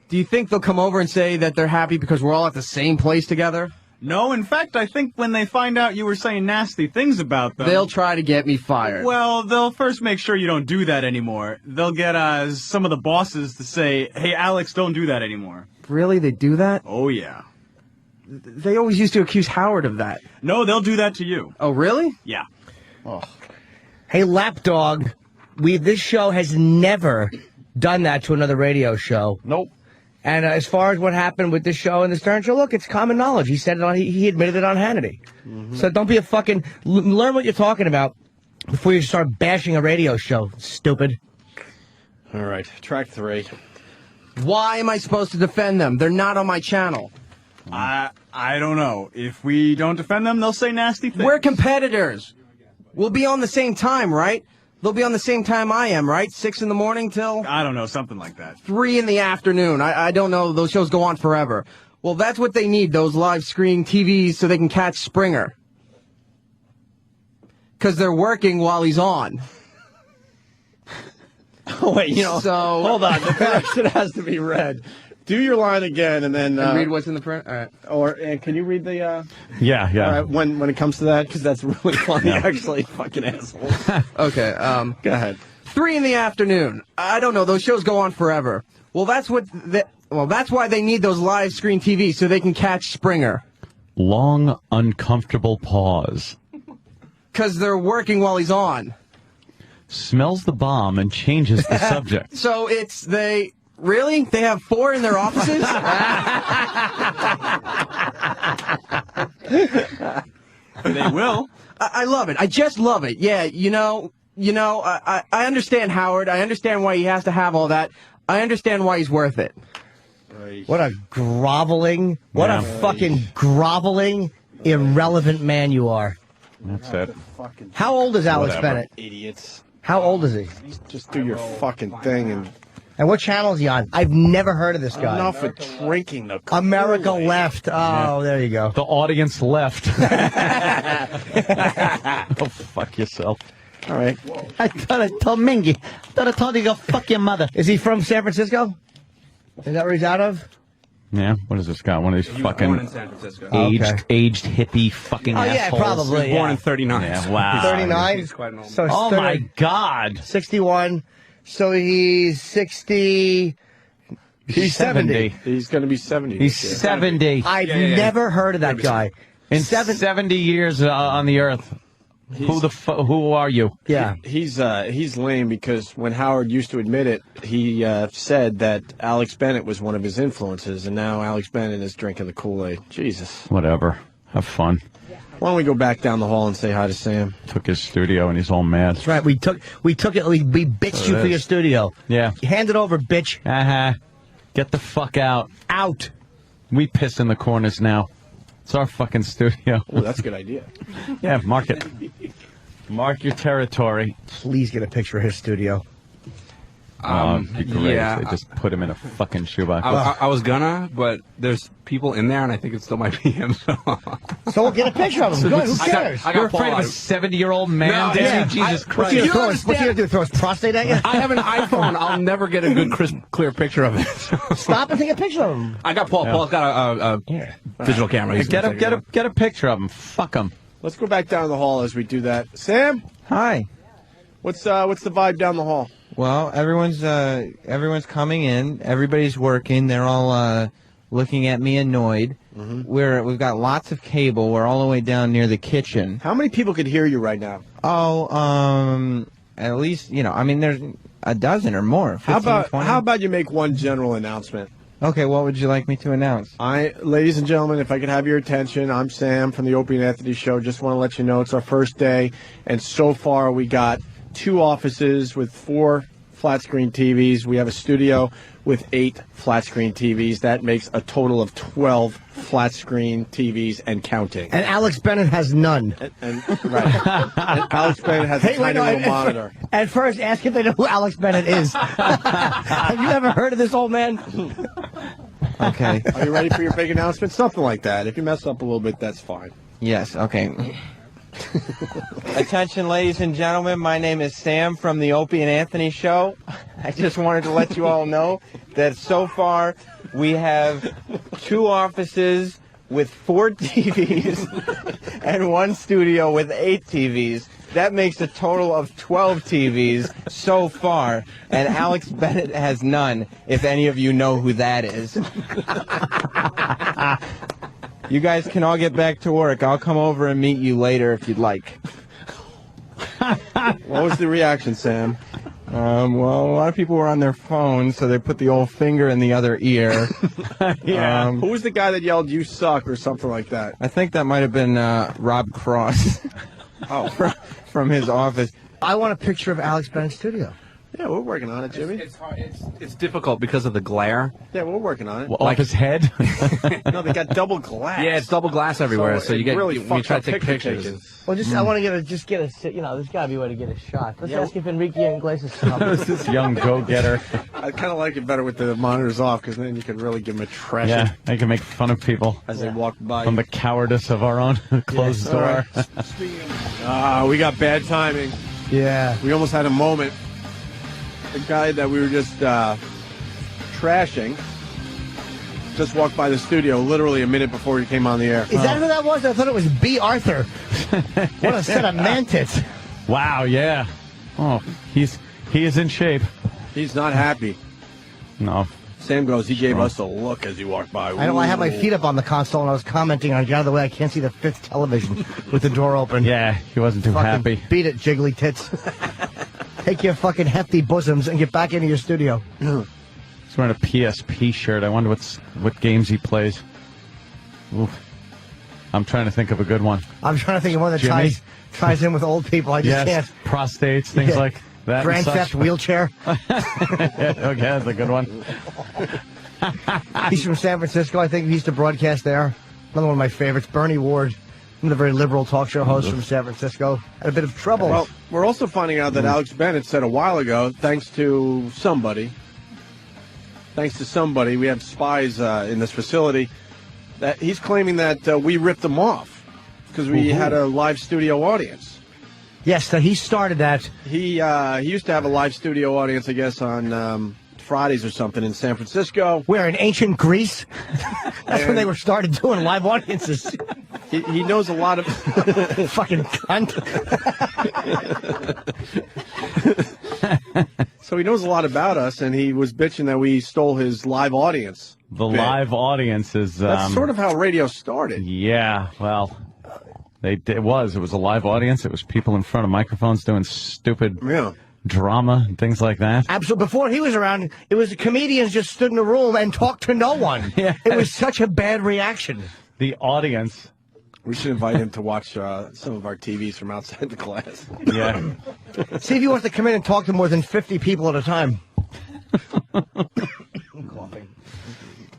Do you think they'll come over and say that they're happy because we're all at the same place together? No, in fact, I think when they find out you were saying nasty things about them... They'll try to get me fired. Well, they'll first make sure you don't do that anymore. They'll get some of the bosses to say, hey, Alex, don't do that anymore. Really? They do that? Oh, yeah. They always used to accuse Howard of that. No, they'll do that to you. Oh, really? Yeah. Oh. Hey, Lapdog, this show has never done that to another radio show. Nope. And as far as what happened with this show and the Stern Show, look, it's common knowledge. He said it on. He admitted it on Hannity. So don't be a fucking. Learn what you're talking about before you start bashing a radio show. Stupid. All right, track 3. Why am I supposed to defend them? They're not on my channel. I don't know. If we don't defend them, they'll say nasty things. We're competitors. We'll be on the same time, right? They'll be on the same time I am, right? 6 in the morning till... I don't know, something like that. 3 in the afternoon. I don't know. Those shows go on forever. Well, that's what they need, those live screen TVs, so they can catch Springer. Because they're working while he's on. Oh, wait, hold on. The correction has to be read. Do your line again, and then... and read what's in the print? All right. And can you read the... Yeah. All right, when it comes to that, because that's really funny, actually. Fucking asshole. Okay, Go ahead. 3 in the afternoon. I don't know. Those shows go on forever. Well, that's why they need those live screen TVs, so they can catch Springer. Long, uncomfortable pause. Because they're working while he's on. Smells the bomb and changes the subject. So really? They have 4 in their offices? They will. I love it. I just love it. Yeah, I understand Howard. I understand why he has to have all that. I understand why he's worth it. What a groveling, a fucking groveling, irrelevant man you are. That's it. How old is Alex Whatever. Bennett? Idiots. How old is he? Just do your fucking thing And what channel is he on? I've never heard of this guy. Enough of drinking the America Kool-Aid. Left. Oh, there you go. The audience left. Oh, fuck yourself. All right. I thought I told Mingy. I thought I told you to go fuck your mother. Is he from San Francisco? Is that where he's out of? Yeah, what is this guy? One of these He was born in fucking San Francisco. aged hippie fucking assholes. Yeah, probably. He was born in 39. Yeah, wow. 39? He's quite normal. So Oh, my God. 61. So he's 60. He's 70. He's going to be 70. He's 70. I've never heard of that guy. In 70 years on the earth. Who are you? Yeah. He's lame because when Howard used to admit it, he said that Alex Bennett was one of his influences, and now Alex Bennett is drinking the Kool-Aid. Jesus. Whatever. Have fun. Why don't we go back down the hall and say hi to Sam? Took his studio and he's all mad. That's right. We took it. We bitched So you it for your is. studio. Yeah. Hand it over, bitch. Get the fuck out. Out. We piss in the corners now. It's our fucking studio. Oh, that's a good idea. Yeah, mark it. Mark your territory. Please get a picture of his studio. It'd be great yeah. if they just put him in a fucking shoebox. I was gonna, but there's people in there, and I think it still might be him. So we'll get a picture of him. Good, who cares? You're afraid of a 70-year-old man, No, Danny? yeah. Jesus What's he Christ. gonna do? Throw his prostate at you? I have an iPhone. I'll never get a good, crisp, clear picture of it. Stop and take a picture of him. I got Paul. Yeah. Paul's got a digital camera. He's Get gonna take it. a picture of him. Fuck him. Let's go back down the hall as we do that. Sam, Hi. what's the vibe down the hall? Well, everyone's coming in. Everybody's working. They're all looking at me annoyed. We've got lots of cable. We're all the way down near the kitchen. How many people could hear you right now? Oh, at least there's a dozen or more. 15, 20. How about you make one general announcement? Okay, what would you like me to announce? Ladies and gentlemen, if I could have your attention, I'm Sam from the Opie and Anthony Show. Just want to let you know it's our first day, and so far we got 2 offices with 4 flat screen TVs. We have a studio with 8 flat screen TVs. That makes a total of 12 flat screen TVs and counting. And Alex Bennett has none. Right. And Alex Bennett has a tiny little monitor. At first, ask if they know who Alex Bennett is. Have you ever heard of this old man? Okay. Are you ready for your big announcement? Something like that. If you mess up a little bit, that's fine. Yes, okay. Attention, ladies and gentlemen. My name is Sam from the Opie and Anthony Show. I just wanted to let you all know that so far we have 2 offices with 4 TVs and 1 studio with 8 TVs. That makes a total of 12 TVs so far, and Alex Bennett has none, if any of you know who that is. You guys can all get back to work. I'll come over and meet you later if you'd like. What was the reaction, Sam? Well, a lot of people were on their phones, so they put the old finger in the other ear. Yeah. Who was the guy that yelled, "You suck," or something like that? I think that might have been Rob Cross. Oh. From his office. I want a picture of Alex Bennett's studio. Yeah, we're working on it, Jimmy. It's hard. It's difficult because of the glare. Yeah, we're working on it. Well, like his head? No, they got double glass. Yeah, it's double glass everywhere, so you get really when you try to take picture pictures. taking. Well, I want to get a, you know, there's got to be a way to get a shot. Let's ask if Enrique Iglesias is Who's this young go-getter? I kind of like it better with the monitors off, because then you can really give them a treasure. Yeah, I can make fun of people as they walk by. From the cowardice of our own closed door. We got bad timing. Yeah. We almost had a moment. The guy that we were just trashing just walked by the studio literally a minute before he came on the air. Is that who that was? I thought it was B. Arthur. What a set of man-tits. Wow, yeah. Oh, he is in shape. He's not happy. No. Sam goes, he gave us a look as he walked by. I know I had my feet up on the console and I was commenting on it. Get out of the way. I can't see the 5th television with the door open. Yeah, he wasn't too happy. Beat it, jiggly tits. Take your fucking hefty bosoms and get back into your studio. He's wearing a PSP shirt. I wonder what games he plays. Oof. I'm trying to think of a good one. I'm trying to think of one that Jimmy? ties in with old people. I just Yes, can't. prostates, things like that. Grand Theft wheelchair. Okay, that's a good one. He's from San Francisco. I think he used to broadcast there. Another one of my favorites, Bernie Ward. I'm the very liberal talk show host from San Francisco. Had a bit of trouble. Well, we're also finding out that Alex Bennett said a while ago, thanks to somebody, we have spies in this facility, that he's claiming that we ripped them off because we had a live studio audience. Yes, that he started that. He used to have a live studio audience, I guess, on Fridays or something in San Francisco. Where, in ancient Greece? That's when they were started doing live audiences. He knows a lot of... Fucking cunt. So he knows a lot about us, and he was bitching that we stole his live audience. The live audience is... That's sort of how radio started. Yeah, well... It was a live audience. It was people in front of microphones doing stupid drama and things like that. Absolutely. Before he was around, it was comedians just stood in a room and talked to no one. Yeah. It was such a bad reaction. The audience. We should invite him to watch some of our TVs from outside the class. Yeah. See if he wants to come in and talk to more than 50 people at a time.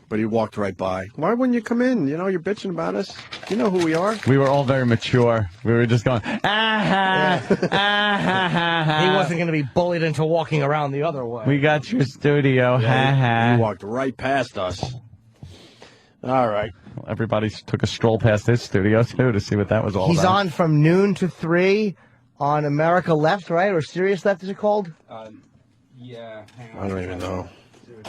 But he walked right by. Why wouldn't you come in? You know, you're bitching about us. You know who we are. We were all very mature. We were just going, He wasn't going to be bullied into walking around the other way. We got your studio. He walked right past us. All right. Well, everybody took a stroll past his studio, too, to see what that was all He's about. on from noon to 3 on America Left, right? Or Sirius Left, is it called? Yeah. I don't even know.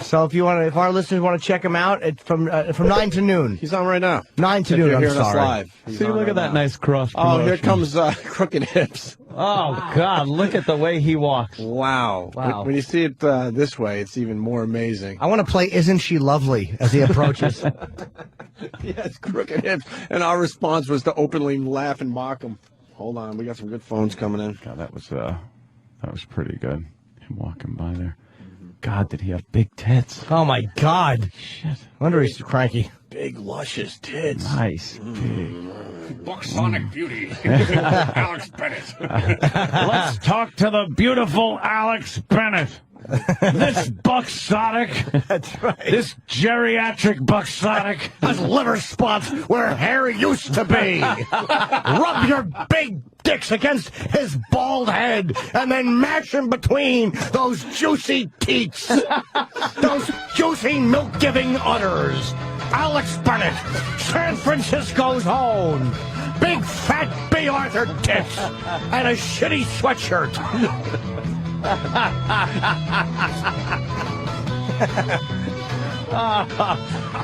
So if our listeners want to check him out, it's from 9 to noon. He's on right now. 9 to If noon, you're I'm hearing us sorry. live. See, look at that nice cross Oh, here promotion. comes Crooked Hips. Oh, God, look at the way he walks. Wow. Wow. When you see it this way, it's even more amazing. I want to play Isn't She Lovely as he approaches. Yes, Crooked Hips. And our response was to openly laugh and mock him. Hold on, we got some good phones coming in. God, that was pretty good. Him walking by there. God, did he have big tits? Oh, my God. Shit. Wonder he's cranky. Big, luscious tits. Nice. Big. Bucksonic beauty. Alex Bennett. Let's talk to the beautiful Alex Bennett. This bucksodic, That's right. this geriatric bucksodic has liver spots where hair used to be. Rub your big dicks against his bald head and then mash him between those juicy teats. Those juicy milk-giving udders. Alex Bennett, San Francisco's own. Big fat B. Arthur tits and a shitty sweatshirt.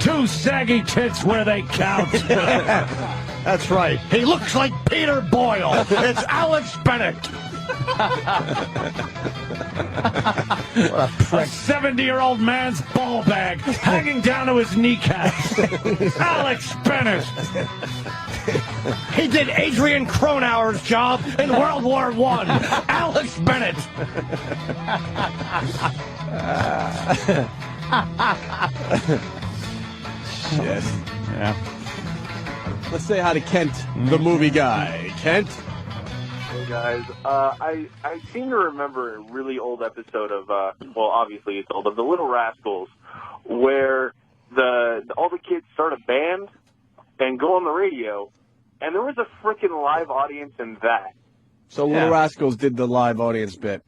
Two saggy tits where they count. That's right. He looks like Peter Boyle. It's Alex Bennett. What a prick. A 70-year-old man's ball bag hanging down to his kneecaps. Alex Bennett. He did Adrian Cronauer's job in World War I. Alex Bennett. Shit. Yeah. Let's say hi to Kent, the movie guy. Kent? Hey guys, I seem to remember a really old episode of, well, obviously it's old, of The Little Rascals, where all the kids start a band and go on the radio, and there was a freaking live audience in that. So Little Rascals did the live audience bit.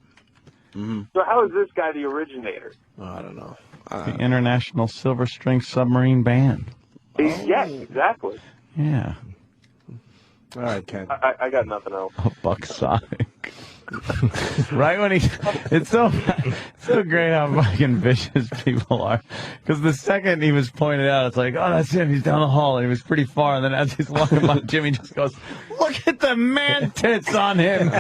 Mm-hmm. So how is this guy the originator? I don't know. The International Silver String Submarine Band. Yes, exactly. Yeah. All right, Ken. I got nothing else. A bucksodic. Right when it's so great how fucking vicious people are. Because the second he was pointed out, it's like, oh, that's him. He's down the hall, and he was pretty far. And then as he's walking by, Jimmy just goes, look at the man tits on him.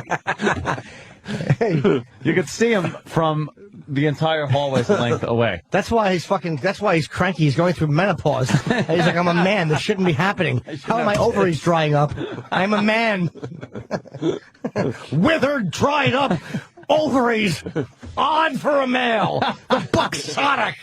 You could see him from the entire hallway's length away. That's why he's cranky. He's going through menopause. And he's like, I'm a man. This shouldn't be happening. How are my ovaries drying up? I'm a man. Withered, dried up ovaries. Odd for a male. The bucksodic.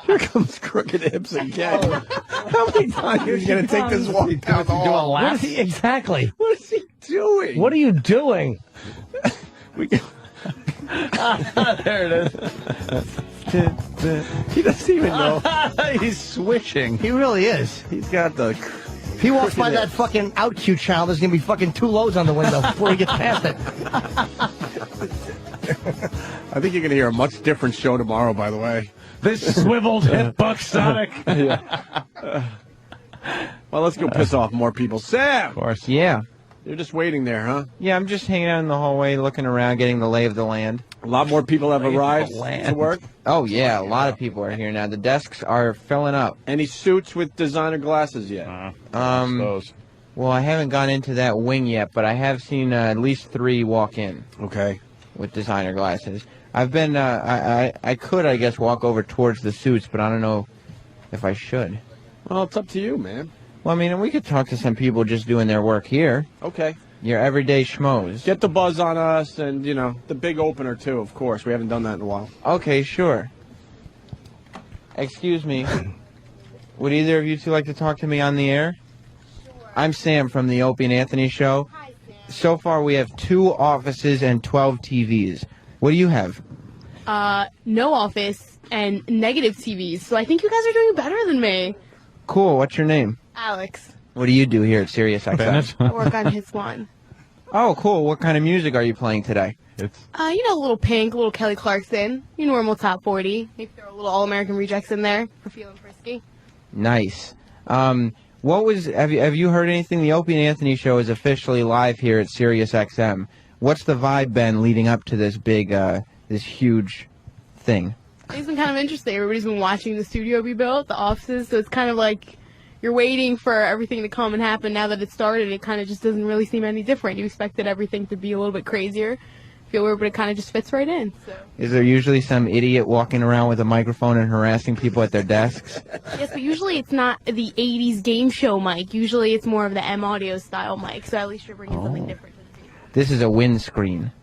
Here comes Crooked Hips again. How many times are you going to take this walk down the hall? What is he exactly? What is he doing? What are you doing? There it is. He doesn't even know. He's switching. He really is. He's got the... If he walks by that fucking OutQ channel, there's going to be fucking 2 loads on the window before he gets past it. I think you're going to hear a much different show tomorrow, by the way. This swiveled hip bucksodic. Yeah. Well, let's go piss off more people. Sam! Of course, yeah. You're just waiting there, huh? Yeah, I'm just hanging out in the hallway, looking around, getting the lay of the land. A lot more people have arrived to work? Oh, yeah, a lot of people are here now. The desks are filling up. Any suits with designer glasses yet? Well, I haven't gone into that wing yet, but I have seen at least 3 walk in. Okay. With designer glasses. I've been, I could, I guess, walk over towards the suits, but I don't know if I should. Well, it's up to you, man. Well, I mean, we could talk to some people just doing their work here. Okay. Your everyday schmoes. Get the buzz on us and, you know, the big opener, too, of course. We haven't done that in a while. Okay, sure. Excuse me. Would either of you two like to talk to me on the air? Sure. I'm Sam from the Opie and Anthony show. Hi, Sam. So far, we have 2 offices and 12 TVs. What do you have? No office and negative TVs. So I think you guys are doing better than me. Cool. What's your name? Alex. What do you do here at Sirius XM? I work on Hits One. Oh, cool. What kind of music are you playing today? You know, a little Pink, a little Kelly Clarkson, your normal top 40. Maybe throw a little All-American Rejects in there for feeling frisky. Nice. What was? Have you heard anything? The Opie and Anthony show is officially live here at Sirius XM. What's the vibe been leading up to this big, this huge thing? It's been kind of interesting. Everybody's been watching the studio be built, the offices, so it's kind of like you're waiting for everything to come and happen. Now that it started, it kind of just doesn't really seem any different. You expected everything to be a little bit crazier, feel weird, but it kind of just fits right in. So. Is there usually some idiot walking around with a microphone and harassing people at their desks? Yes, but usually it's not the 80s game show mic. Usually it's more of the M Audio style mic, so at least you're bringing something different to the table. This is a windscreen.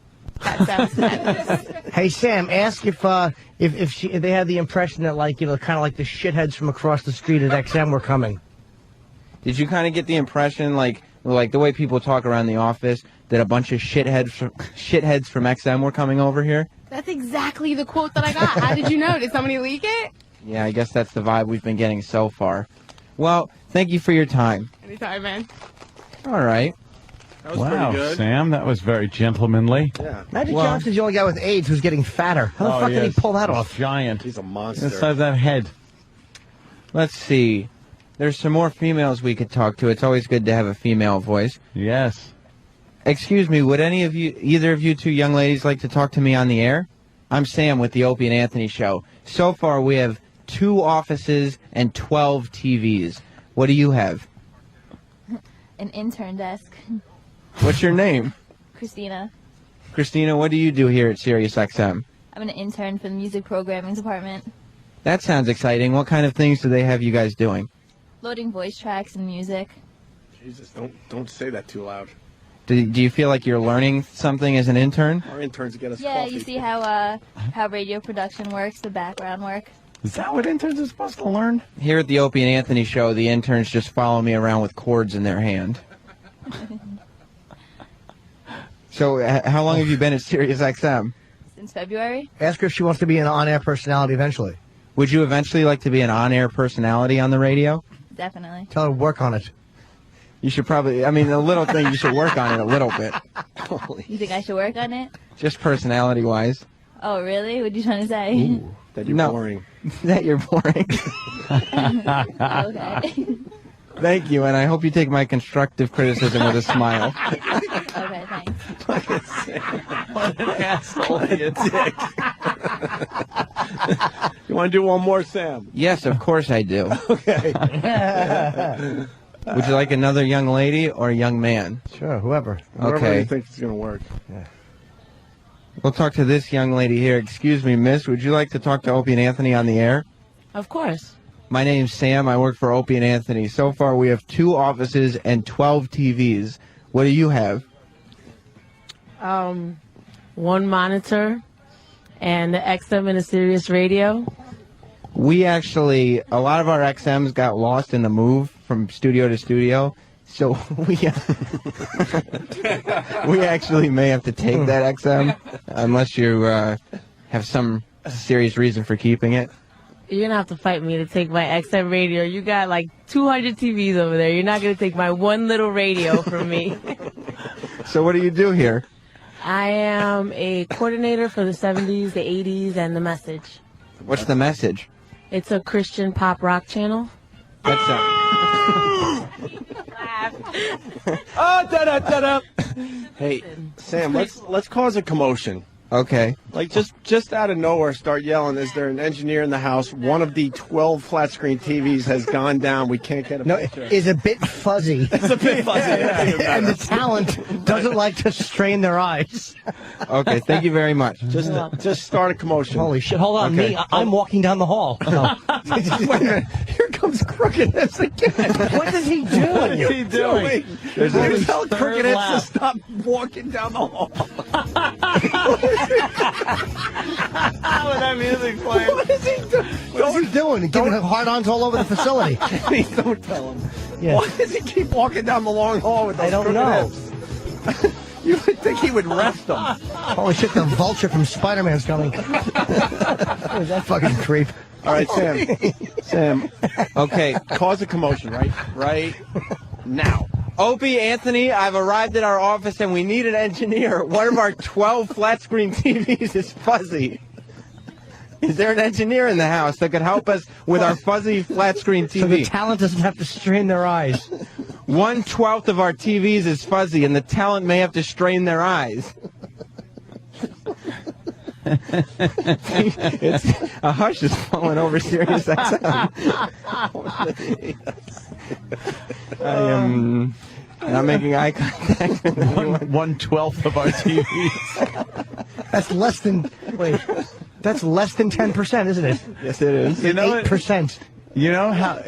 That sounds fabulous. Hey, Sam, ask if they had the impression that, like, you know, kind of like the shitheads from across the street at XM were coming. Did you kind of get the impression, like the way people talk around the office, that a bunch of shitheads from XM were coming over here? That's exactly the quote that I got. How did you know? Did somebody leak it? Yeah, I guess that's the vibe we've been getting so far. Well, thank you for your time. Anytime, man. All right. That was wow, pretty good. Sam, that was very gentlemanly. Yeah. Magic Johnson's the only guy with AIDS who's getting fatter. How the fuck did he pull that off? Giant. He's a monster. The size of that head. Let's see. There's some more females we could talk to. It's always good to have a female voice. Yes. Excuse me, would either of you two young ladies like to talk to me on the air? I'm Sam with the Opie and Anthony Show. So far, we have 2 offices and 12 TVs. What do you have? An intern desk. What's your name? Christina. Christina, what do you do here at SiriusXM? I'm an intern for the music programming department. That sounds exciting. What kind of things do they have you guys doing? Loading voice tracks and music. Jesus, don't say that too loud. Do you feel like you're learning something as an intern? Our interns get us Yeah, coffee. you see how radio production works, the background work. Is that what interns are supposed to learn? Here at the Opie and Anthony Show, the interns just follow me around with cords in their hand. So, how long have you been at SiriusXM? Since February. Ask her if she wants to be an on-air personality eventually. Would you eventually like to be an on-air personality on the radio? Definitely. Tell her to work on it. You should probably, I mean, a little thing, you should work on it a little bit. You think I should work on it? Just personality-wise. Oh, really? What are you trying to say? Ooh, that you're boring. That you're boring. Okay. Thank you, and I hope you take my constructive criticism with a smile. Okay, thanks. What an asshole. What a dick. You want to do one more, Sam? Yes, of course I do. Okay. Would you like another young lady or a young man? Sure, whoever. Whatever Okay. you think is going to work. Yeah. We'll talk to this young lady here. Excuse me, miss, would you like to talk to Opie and Anthony on the air? Of course. My name's Sam. I work for Opie and Anthony. So far, we have 2 offices and 12 TVs. What do you have? 1 monitor and the XM and a Sirius radio. We actually, a lot of our XMs got lost in the move from studio to studio. So we actually may have to take that XM unless you have some serious reason for keeping it. You're going to have to fight me to take my XM radio. You got like 200 TVs over there. You're not going to take my one little radio from me. So what do you do here? I am a coordinator for the 70s, the 80s, and the Message. What's the Message? It's a Christian pop rock channel. That's Oh, da-da-da-da. Hey, Sam, let's cause a commotion. Okay. Like, just out of nowhere, start yelling, is there an engineer in the house? One of the 12 flat-screen TVs has gone down. We can't get a picture. Is a bit fuzzy. It's a bit fuzzy. And the talent doesn't like to strain their eyes. Okay, thank you very much. Just start a commotion. Holy shit, hold on. Okay. I'm walking down the hall. Oh. Wait a minute. Here comes Crooked Hips again. What is he doing? What is he doing? There's You only tell third Crooked Hips to lap. stop walking down the hall. With that music playing. What is he doing? What is he doing? Giving hard-ons all over the facility. Please don't tell him. Yeah. Why does he keep walking down the long hall with those I don't crooked know. hips? You would think he would rest them. Holy shit, the vulture from Spider-Man's coming. Who's that fucking creep? All right, Sam. Sam. Okay. Cause a commotion, right now. Opie, Anthony, I've arrived at our office and we need an engineer. One of our 12 flat-screen TVs is fuzzy. Is there an engineer in the house that could help us with our fuzzy flat-screen TV? So the talent doesn't have to strain their eyes. 1/12 of our TVs is fuzzy, and the talent may have to strain their eyes. It's a hush is falling over Sirius XM. I am not making eye contact. 1/12 of our TVs. That's less than, wait, that's less than 10%, isn't it? Yes, it is. You know 8%. You know how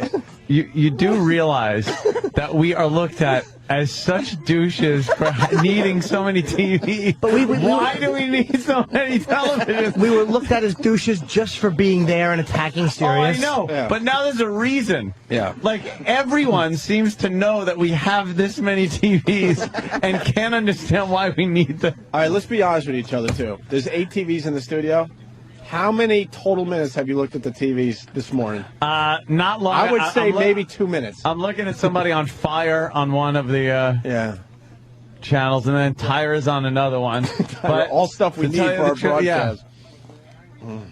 you do realize that we are looked at as such douches for needing so many TVs. But why do we need so many televisions? We were looked at as douches just for being there and attacking Sirius. Oh, I know. But now there's a reason. Yeah. Like, everyone seems to know that we have this many TVs and can't understand why we need them. All right, let's be honest with each other, too. There's 8 TVs in the studio. How many total minutes have you looked at the TVs this morning? Not long. I would say maybe 2 minutes. I'm looking at somebody on fire on one of the channels, and then Tyra's on another one. But all stuff we to need tell you for the our truth, broadcast.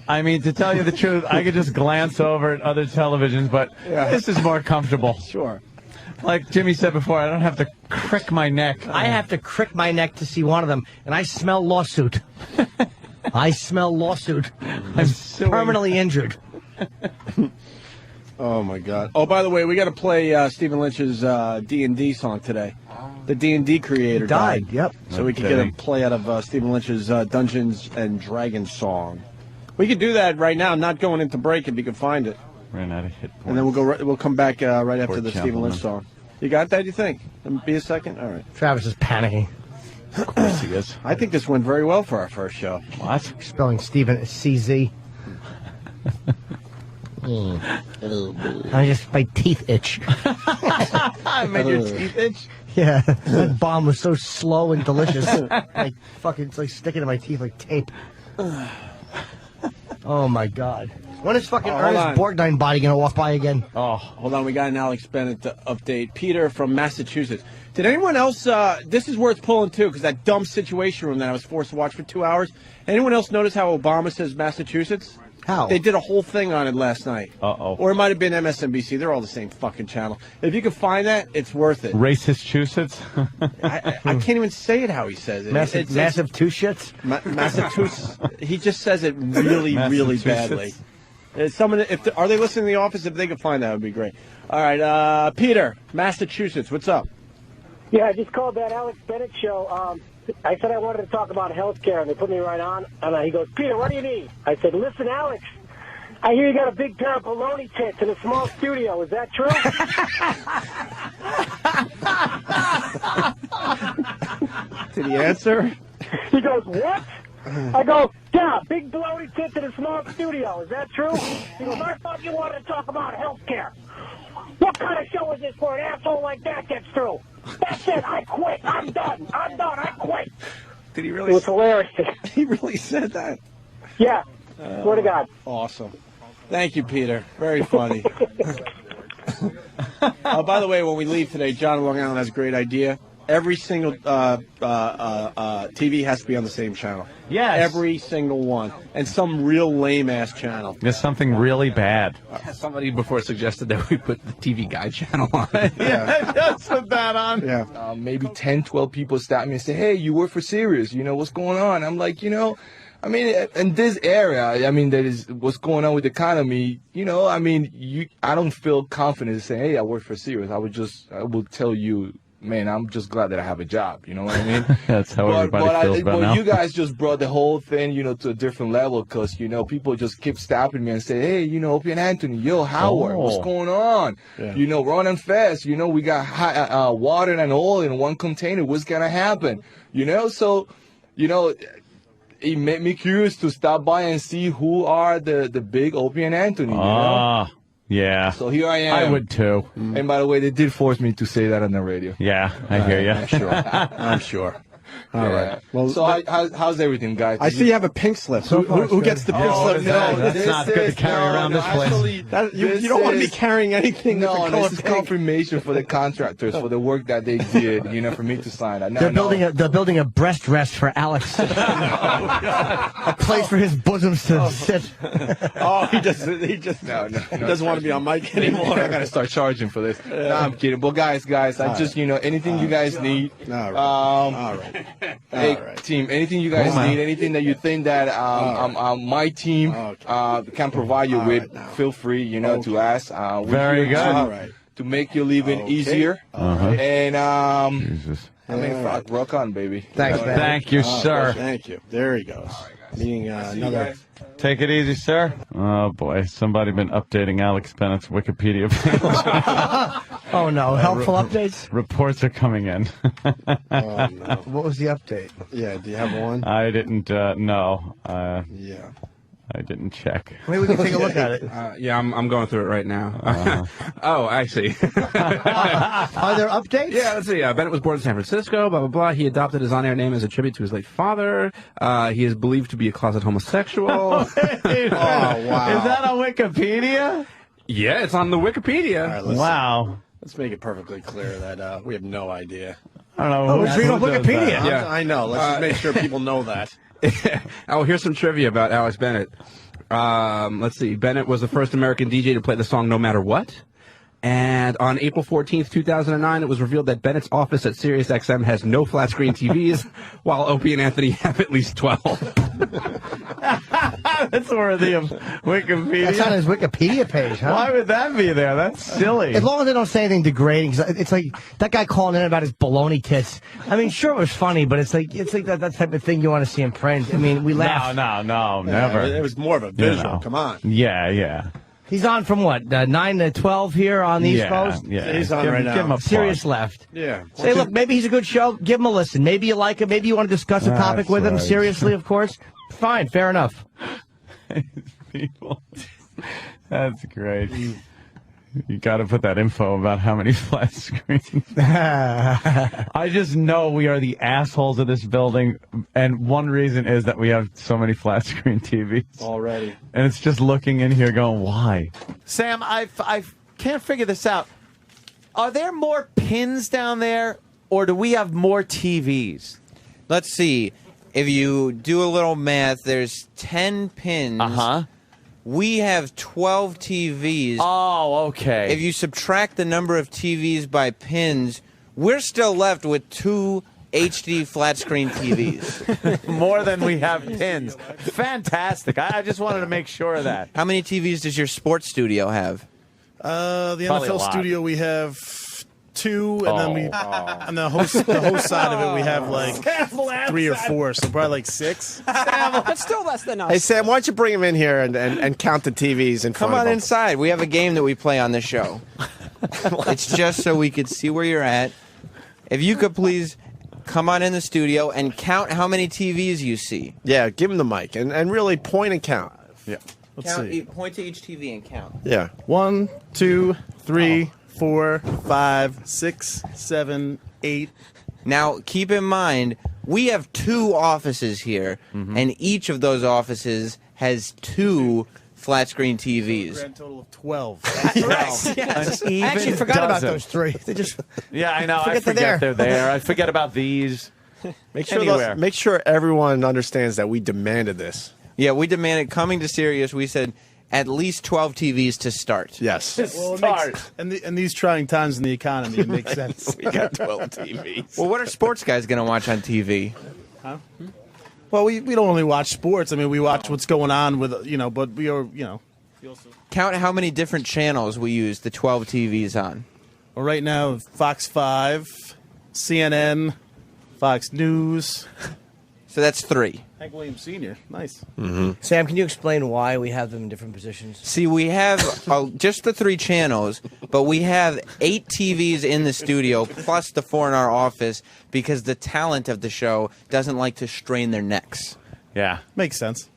I mean, to tell you the truth, I could just glance over at other televisions, but this is more comfortable. Sure. Like Jimmy said before, I don't have to crick my neck. I have to crick my neck to see one of them, and I smell lawsuit. I smell lawsuit. I'm permanently injured. Oh, my God. Oh, by the way, we got to play Stephen Lynch's D&D song today. The D&D creator died. Yep. So we could get a play out of Stephen Lynch's Dungeons and Dragons song. We could do that right now, not going into break if you can find it. Ran out of hit points. And then we'll come back right after Poor the Stephen Lynch gentleman. song. You got that, you think? Be a second? All right. Travis is panicking. Of course he is. I think this went very well for our first show. What? Spelling Stephen CZ. My teeth itch. I made your teeth itch? Yeah, that bomb was so slow and delicious. It's like sticking to my teeth like tape. Oh my God. When is fucking hold Ernest on. Borgnine body gonna walk by again? Oh, hold on. We got an Alex Bennett update. Peter from Massachusetts. Did anyone else, this is worth pulling too, because that dumb Situation Room that I was forced to watch for 2 hours. Anyone else notice how Obama says Massachusetts? How? They did a whole thing on it last night. Uh-oh. Or it might have been MSNBC. They're all the same fucking channel. If you can find that, it's worth it. Massachusetts? I can't even say it how he says it. Massive two shits? Massachusetts. He just says it really, really badly. Are they listening to The Office? If they could find that, it would be great. All right, Peter, Massachusetts, what's up? Yeah, I just called that Alex Bennett show. I said I wanted to talk about health care, and they put me right on. And he goes, Peter, what do you need? I said, listen, Alex, I hear you got a big pair of baloney tits in a small studio. Is that true? Did he answer? He goes, what? I go, yeah, big baloney tits in a small studio. Is that true? He goes, I thought you wanted to talk about health care. What kind of show is this for an asshole like that gets through? That's it. I quit. I'm done. I quit. Did he really? It was hilarious. He really said that? Yeah. Swear to God. Awesome. Thank you, Peter. Very funny. By the way, when we leave today, John in Long Island has a great idea. Every single TV has to be on the same channel. Yes. Every single one. And some real lame-ass channel. There's something really bad. Somebody before suggested that we put the TV Guide channel on. Yeah, just put that on. Yeah. Maybe 10, 12 people stop me and say, hey, you work for Sirius. You know, what's going on? I'm like, I mean, in this area, I mean, that is what's going on with the economy. I mean, I don't feel confident saying, hey, I work for Sirius. I will tell you, man, I'm just glad that I have a job. You know what I mean? That's how everybody feels about now. You guys just brought the whole thing, to a different level because, people just keep stopping me and say, hey, Opie and Anthony, yo, Howard, what's going on? Yeah. Run and fast. We got water and oil in one container. What's going to happen? So, it made me curious to stop by and see who are the big Opie and Anthony, Yeah. So here I am. I would too. And by the way, they did force me to say that on the radio. Yeah, I hear you. I'm sure. I'm sure. All right. Well, so how's everything, guys? I see you have a pink slip. Who gets the pink slip? That's not good to carry around this place. You don't want to be carrying anything. No, this is confirmation for the contractors for the work that they did. For me to sign. They're building a breast rest for Alex. A place for his bosoms to sit. He doesn't want to be on mic anymore. I gotta start charging for this. No, I'm kidding. Well, guys, I just anything you guys need. All right. Hey, team, anything you guys need, anything that you think that my team can provide you with, feel free, to ask. Very good. All right. To make your living easier. And, Jesus. rock on, baby. Thanks, man. Thank you, sir. Thank you. There he goes. Meaning another. Take it easy, sir. Oh boy, somebody been updating Alex Bennett's Wikipedia page. Oh no, helpful updates. Reports are coming in. Oh no. What was the update? Yeah, do you have one? I didn't know. Yeah. I didn't check. Maybe we can take a look at it. Yeah, I'm going through it right now. Oh, I see. Are there updates? Yeah, let's see. Bennett was born in San Francisco, blah, blah, blah. He adopted his on-air name as a tribute to his late father. He is believed to be a closet homosexual. Oh, wow. Is that on Wikipedia? Yeah, it's on the Wikipedia. All right, Wow. Let's make it perfectly clear that we have no idea. I don't know. Oh, it's reading on Wikipedia. Yeah. I know. Let's just make sure people know that. Oh, here's some trivia about Alex Bennett. Let's see. Bennett was the first American DJ to play the song No Matter What. And on April 14th, 2009, it was revealed that Bennett's office at SiriusXM has no flat screen TVs, while Opie and Anthony have at least 12. That's worthy of Wikipedia. That's on his Wikipedia page, huh? Why would that be there? That's silly. As long as they don't say anything degrading, 'cause it's like that guy calling in about his baloney tits. I mean, sure, it was funny, but it's like that type of thing you want to see in print. I mean, we laugh. No, never. It was more of a visual. know. Come on. Yeah. He's on from what, 9 to 12 here on the East Coast? Yeah, He's on give, right now. Give him a Sirius plug. left. Yeah. Say, look, maybe he's a good show. Give him a listen. Maybe you like him. Maybe you want to discuss a topic That's with him. right. Seriously, of course. Fine, fair enough. People. That's great. You got to put that info about how many flat screens. I just know we are the assholes of this building, and one reason is that we have so many flat screen TVs already. And it's just looking in here going, why? Sam, I can't figure this out. Are there more pins down there, or do we have more TVs? Let's see. If you do a little math, there's 10 pins. Uh-huh. We have 12 TVs. Oh, okay. If you subtract the number of TVs by pins, we're still left with 2 HD flat screen TVs. More than we have pins. Fantastic. I just wanted to make sure of that. How many TVs does your sports studio have? The Probably a NFL lot. studio, we have 2, and then we on the host side of it, we have like 3 or 4, so probably like 6. That's still less than us. Hey, Sam, why don't you bring him in here and count the TVs in Come front on of him? inside. We have a game that we play on this show. It's just so we could see where you're at. If you could please come on in the studio and count how many TVs you see. Yeah, give him the mic and really point and count. Yeah. Let's Count, see. point to each TV and count. Yeah. 1, 2, 3, 4, 5, 6, 7, 8. Now, keep in mind, we have 2 offices here, and each of those offices has 2 flat screen TVs. Grand total of 12. Yes. I actually forgot about those 3. They just Yeah, I know. I Forget they're forget there. they're there. I forget about these. Make sure Anywhere. make sure everyone understands that we demanded this. Yeah, we demanded, coming to Sirius, we said at least 12 TVs to start. Yes. Well, it makes, and these trying times in the economy, it makes sense. We got 12 TVs. Well, what are sports guys going to watch on TV? Huh? Well, we don't only watch sports. I mean, we watch what's going on with, but we are, Count how many different channels we use the 12 TVs on. Well, right now, Fox 5, CNN, Fox News. So that's 3. Hank Williams Sr. Nice. Sam, can you explain why we have them in different positions? See, we have just the 3 channels, but we have 8 TVs in the studio, plus the 4 in our office, because the talent of the show doesn't like to strain their necks. Yeah. Makes sense.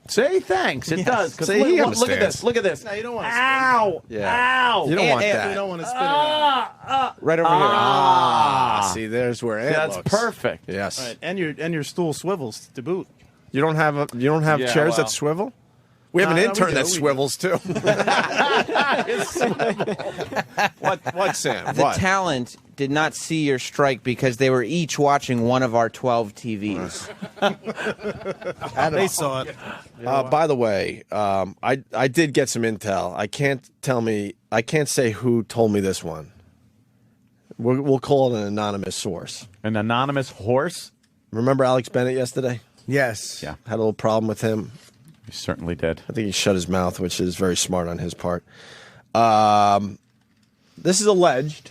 Say thanks. It Yes. does. 'Cause See, he look at understands. this. Look at this. No, you don't want to Ow! Yeah. Ow! You don't want You that. don't want to spin it around. Right over here. See, there's where Ant That's looks. perfect. Yes. Right. And your stool swivels to boot. You don't have Yeah, chairs well. that swivel? We have an No, we intern do, that we do. swivels too. What, Sam? The What? talent did not see your strike because they were each watching one of our 12 TVs. They saw it. By the way, I did get some intel. I can't say who told me this one. We'll call it an anonymous source. An anonymous horse? Remember Alex Bennett yesterday? Yes. Yeah. Had a little problem with him. You certainly did. I think he shut his mouth, which is very smart on his part. This is alleged.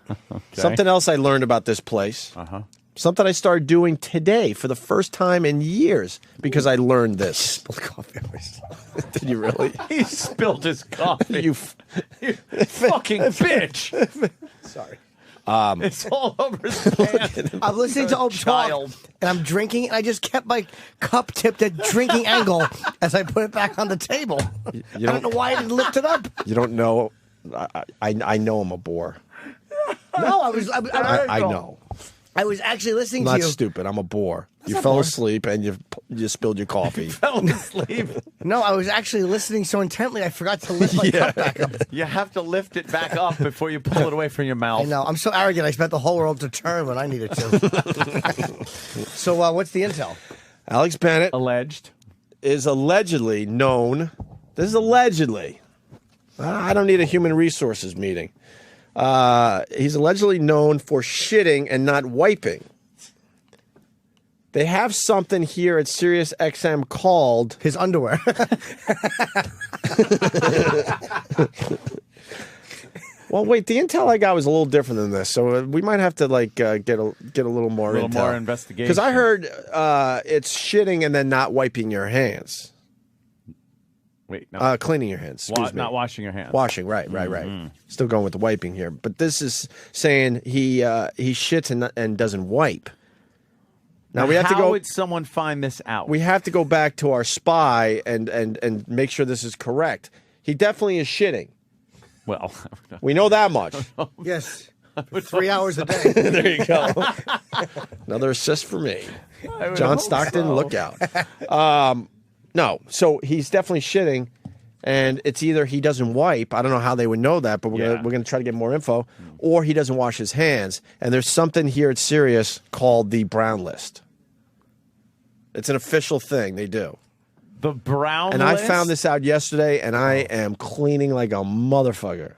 Okay. Something else I learned about this place. Uh-huh. Something I started doing today for the first time in years because I learned this. Spilled coffee on myself. Did you really? He spilled his coffee. You fucking bitch. Sorry. It's all over his pants. I'm listening to Opie talk, and I'm drinking, and I just kept my cup tipped at drinking angle as I put it back on the table. I don't know why I didn't lift it up. You don't know. I know I'm a bore. No, I know. I was actually listening I'm to not you. stupid. I'm a bore. You not fell bore. asleep and you spilled your coffee. Fell asleep. No, I was actually listening so intently I forgot to lift my cup back up. You have to lift it back up before you pull it away from your mouth. I know. I'm so arrogant. I expect the whole world to turn when I needed to. So, what's the intel? Alex Bennett alleged is allegedly known. This is allegedly. I don't need a human resources meeting. He's allegedly known for shitting and not wiping. They have something here at Sirius XM called his underwear. Well, wait. The intel I got was a little different than this, so we might have to get a little more A little intel. more investigation. Because I heard it's shitting and then not wiping your hands. Wait, no. Cleaning your hands. Excuse me. Not washing your hands. Washing, right. Still going with the wiping here, but this is saying he shits and doesn't wipe. Now we have to go. How would someone find this out? We have to go back to our spy and make sure this is correct. He definitely is shitting. Well, we know that much. Yes. For 3 hours a day. There you go. Another assist for me. John Stockton, look out. No, so he's definitely shitting, and it's either he doesn't wipe. I don't know how they would know that, but we're gonna try to get more info, or he doesn't wash his hands. And there's something here at Sirius called the Brown List. It's an official thing they do. The Brown and List? I found this out yesterday, and I am cleaning like a motherfucker.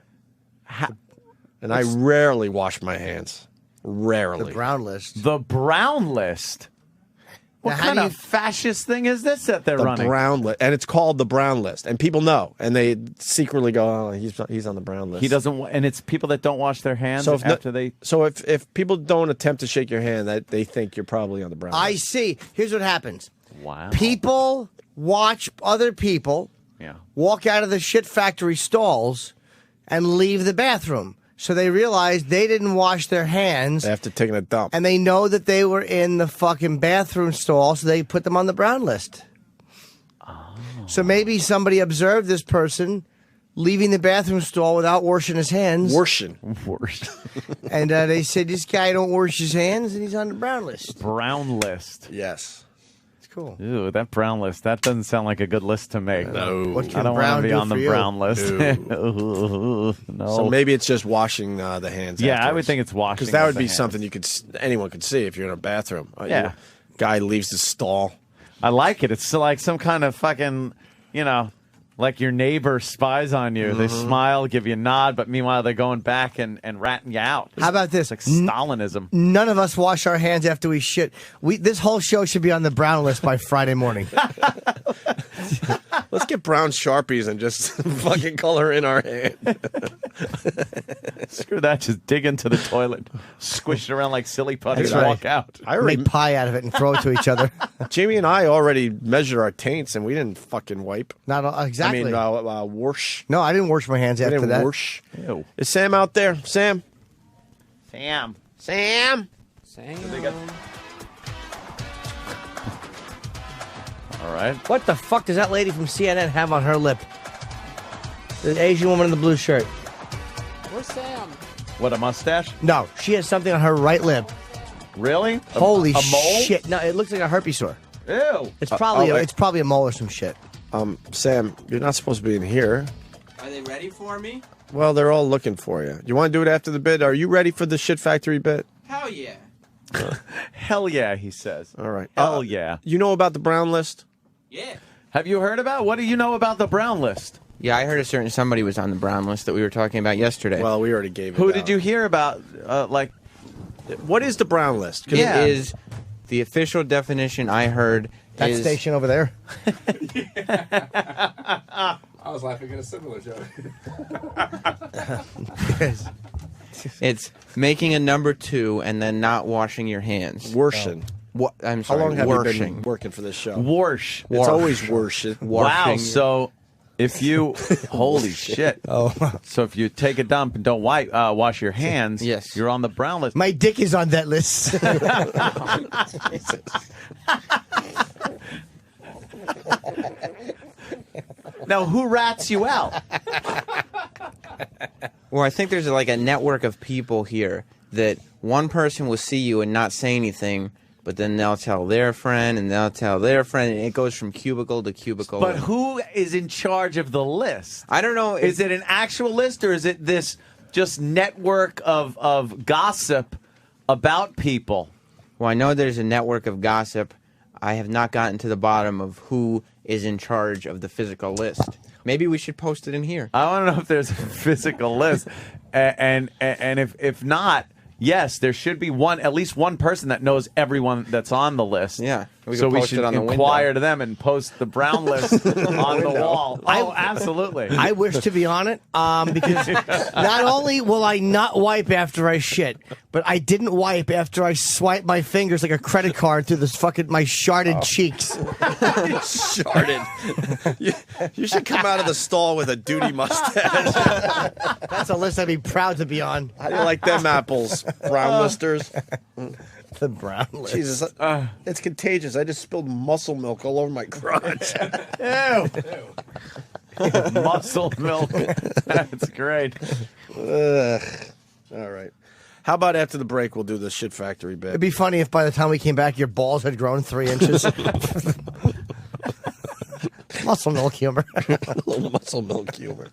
And I rarely wash my hands. Rarely. The Brown List. The Brown List? What Now, how kind do of fascist thing is this that they're The running? Brown List, and it's called the Brown List, and people know, and they secretly go, "Oh, he's on the Brown List." He doesn't, and it's people that don't wash their hands So if after they. So if people don't attempt to shake your hand, that they think you're probably on the Brown I List. see. Here's what happens. Wow. People watch other people walk out of the shit factory stalls and leave the bathroom. So they realize they didn't wash their hands. After taking a dump. And they know that they were in the fucking bathroom stall, so they put them on the Brown List. Oh. So maybe somebody observed this person leaving the bathroom stall without washing his hands. Washing. And they said, this guy don't wash his hands, and he's on the Brown List. Brown List. Yes. Cool. Ooh, that Brown List. That doesn't sound like a good list to make. No. What I can don't want Brown to be do on the for you? Brown List. No. Ooh, no. So maybe it's just washing the hands. Yeah, I would afterwards. think it's washing because that of would the be hands. something you could anyone could see if you're in a bathroom. Yeah. Guy leaves the stall. I like it. It's like some kind of fucking, like your neighbor spies on you. They smile, give you a nod, but meanwhile they're going back and ratting you out. How about this? It's like Stalinism. None of us wash our hands after we shit. This whole show should be on the Brown List by Friday morning. Let's get brown Sharpies and just fucking color in our hand. Screw that. Just dig into the toilet, squish it around like silly putty, That's and right. walk out. I already Make pie out of it and throw it to each other. Jamie and I already measured our taints and we didn't fucking wipe. Not exactly. I mean, wash. No, I didn't wash my hands We after didn't that. wash. Ew. Is Sam out there? Sam? Sam. Sam? All right. What the fuck does that lady from CNN have on her lip? The Asian woman in the blue shirt. Where's Sam? What, a mustache? No, she has something on her right lip. Really? Holy a mole? shit! No, it looks like a herpes sore. Ew. It's probably wait. it's probably a mole or some shit. Sam, you're not supposed to be in here. Are they ready for me? Well, they're all looking for you. You want to do it after the bit? Are you ready for the shit factory bit? Hell yeah. Hell yeah, he says. All right. Hell yeah. You know about the Brown List? Yeah. Have you heard about? What do you know about the Brown List? Yeah, I heard a certain somebody was on the Brown List that we were talking about yesterday. Well, we already gave it Who out. did you hear about? What is the Brown List? 'Cause It is the official definition I heard. That is, station over there. I was laughing at a similar joke. It's making a number 2 and then not washing your hands. Worshing. What? I'm How sorry. long have washing. you been working for this show? Warsh. It's always worship. Wow. So if you holy shit. Oh. So if you take a dump and don't wash your hands, yes, you're on the brown list. My dick is on that list. Now, who rats you out? Well, I think there's like a network of people here that one person will see you and not say anything, but then they'll tell their friend and they'll tell their friend, and it goes from cubicle to cubicle. But who is in charge of the list? I don't know. Is it an actual list, or is it this just network of gossip about people? Well, I know there's a network of gossip. I have not gotten to the bottom of who is in charge of the physical list. Maybe we should post it in here. I want to know if there's a physical list, and if not, yes, there should be at least one person that knows everyone that's on the list. Yeah, so we post should it on the inquire window. to them and post the brown list on the wall. Oh, absolutely. I wish to be on it because not only will I not wipe after I shit, but I didn't wipe after I swiped my fingers like a credit card through this fucking my sharded cheeks. Sharded. You should come out of the stall with a duty mustache. That's a list I'd be proud to be on. How do you like them apples, brown listers? The brown list. Jesus, it's contagious. I just spilled muscle milk all over my crotch. Ew. Muscle milk. That's great. Ugh. All right. How about after the break, we'll do the shit factory bit? It'd be funny if by the time we came back, your balls had grown 3 inches. Muscle milk humor. A little muscle milk humor.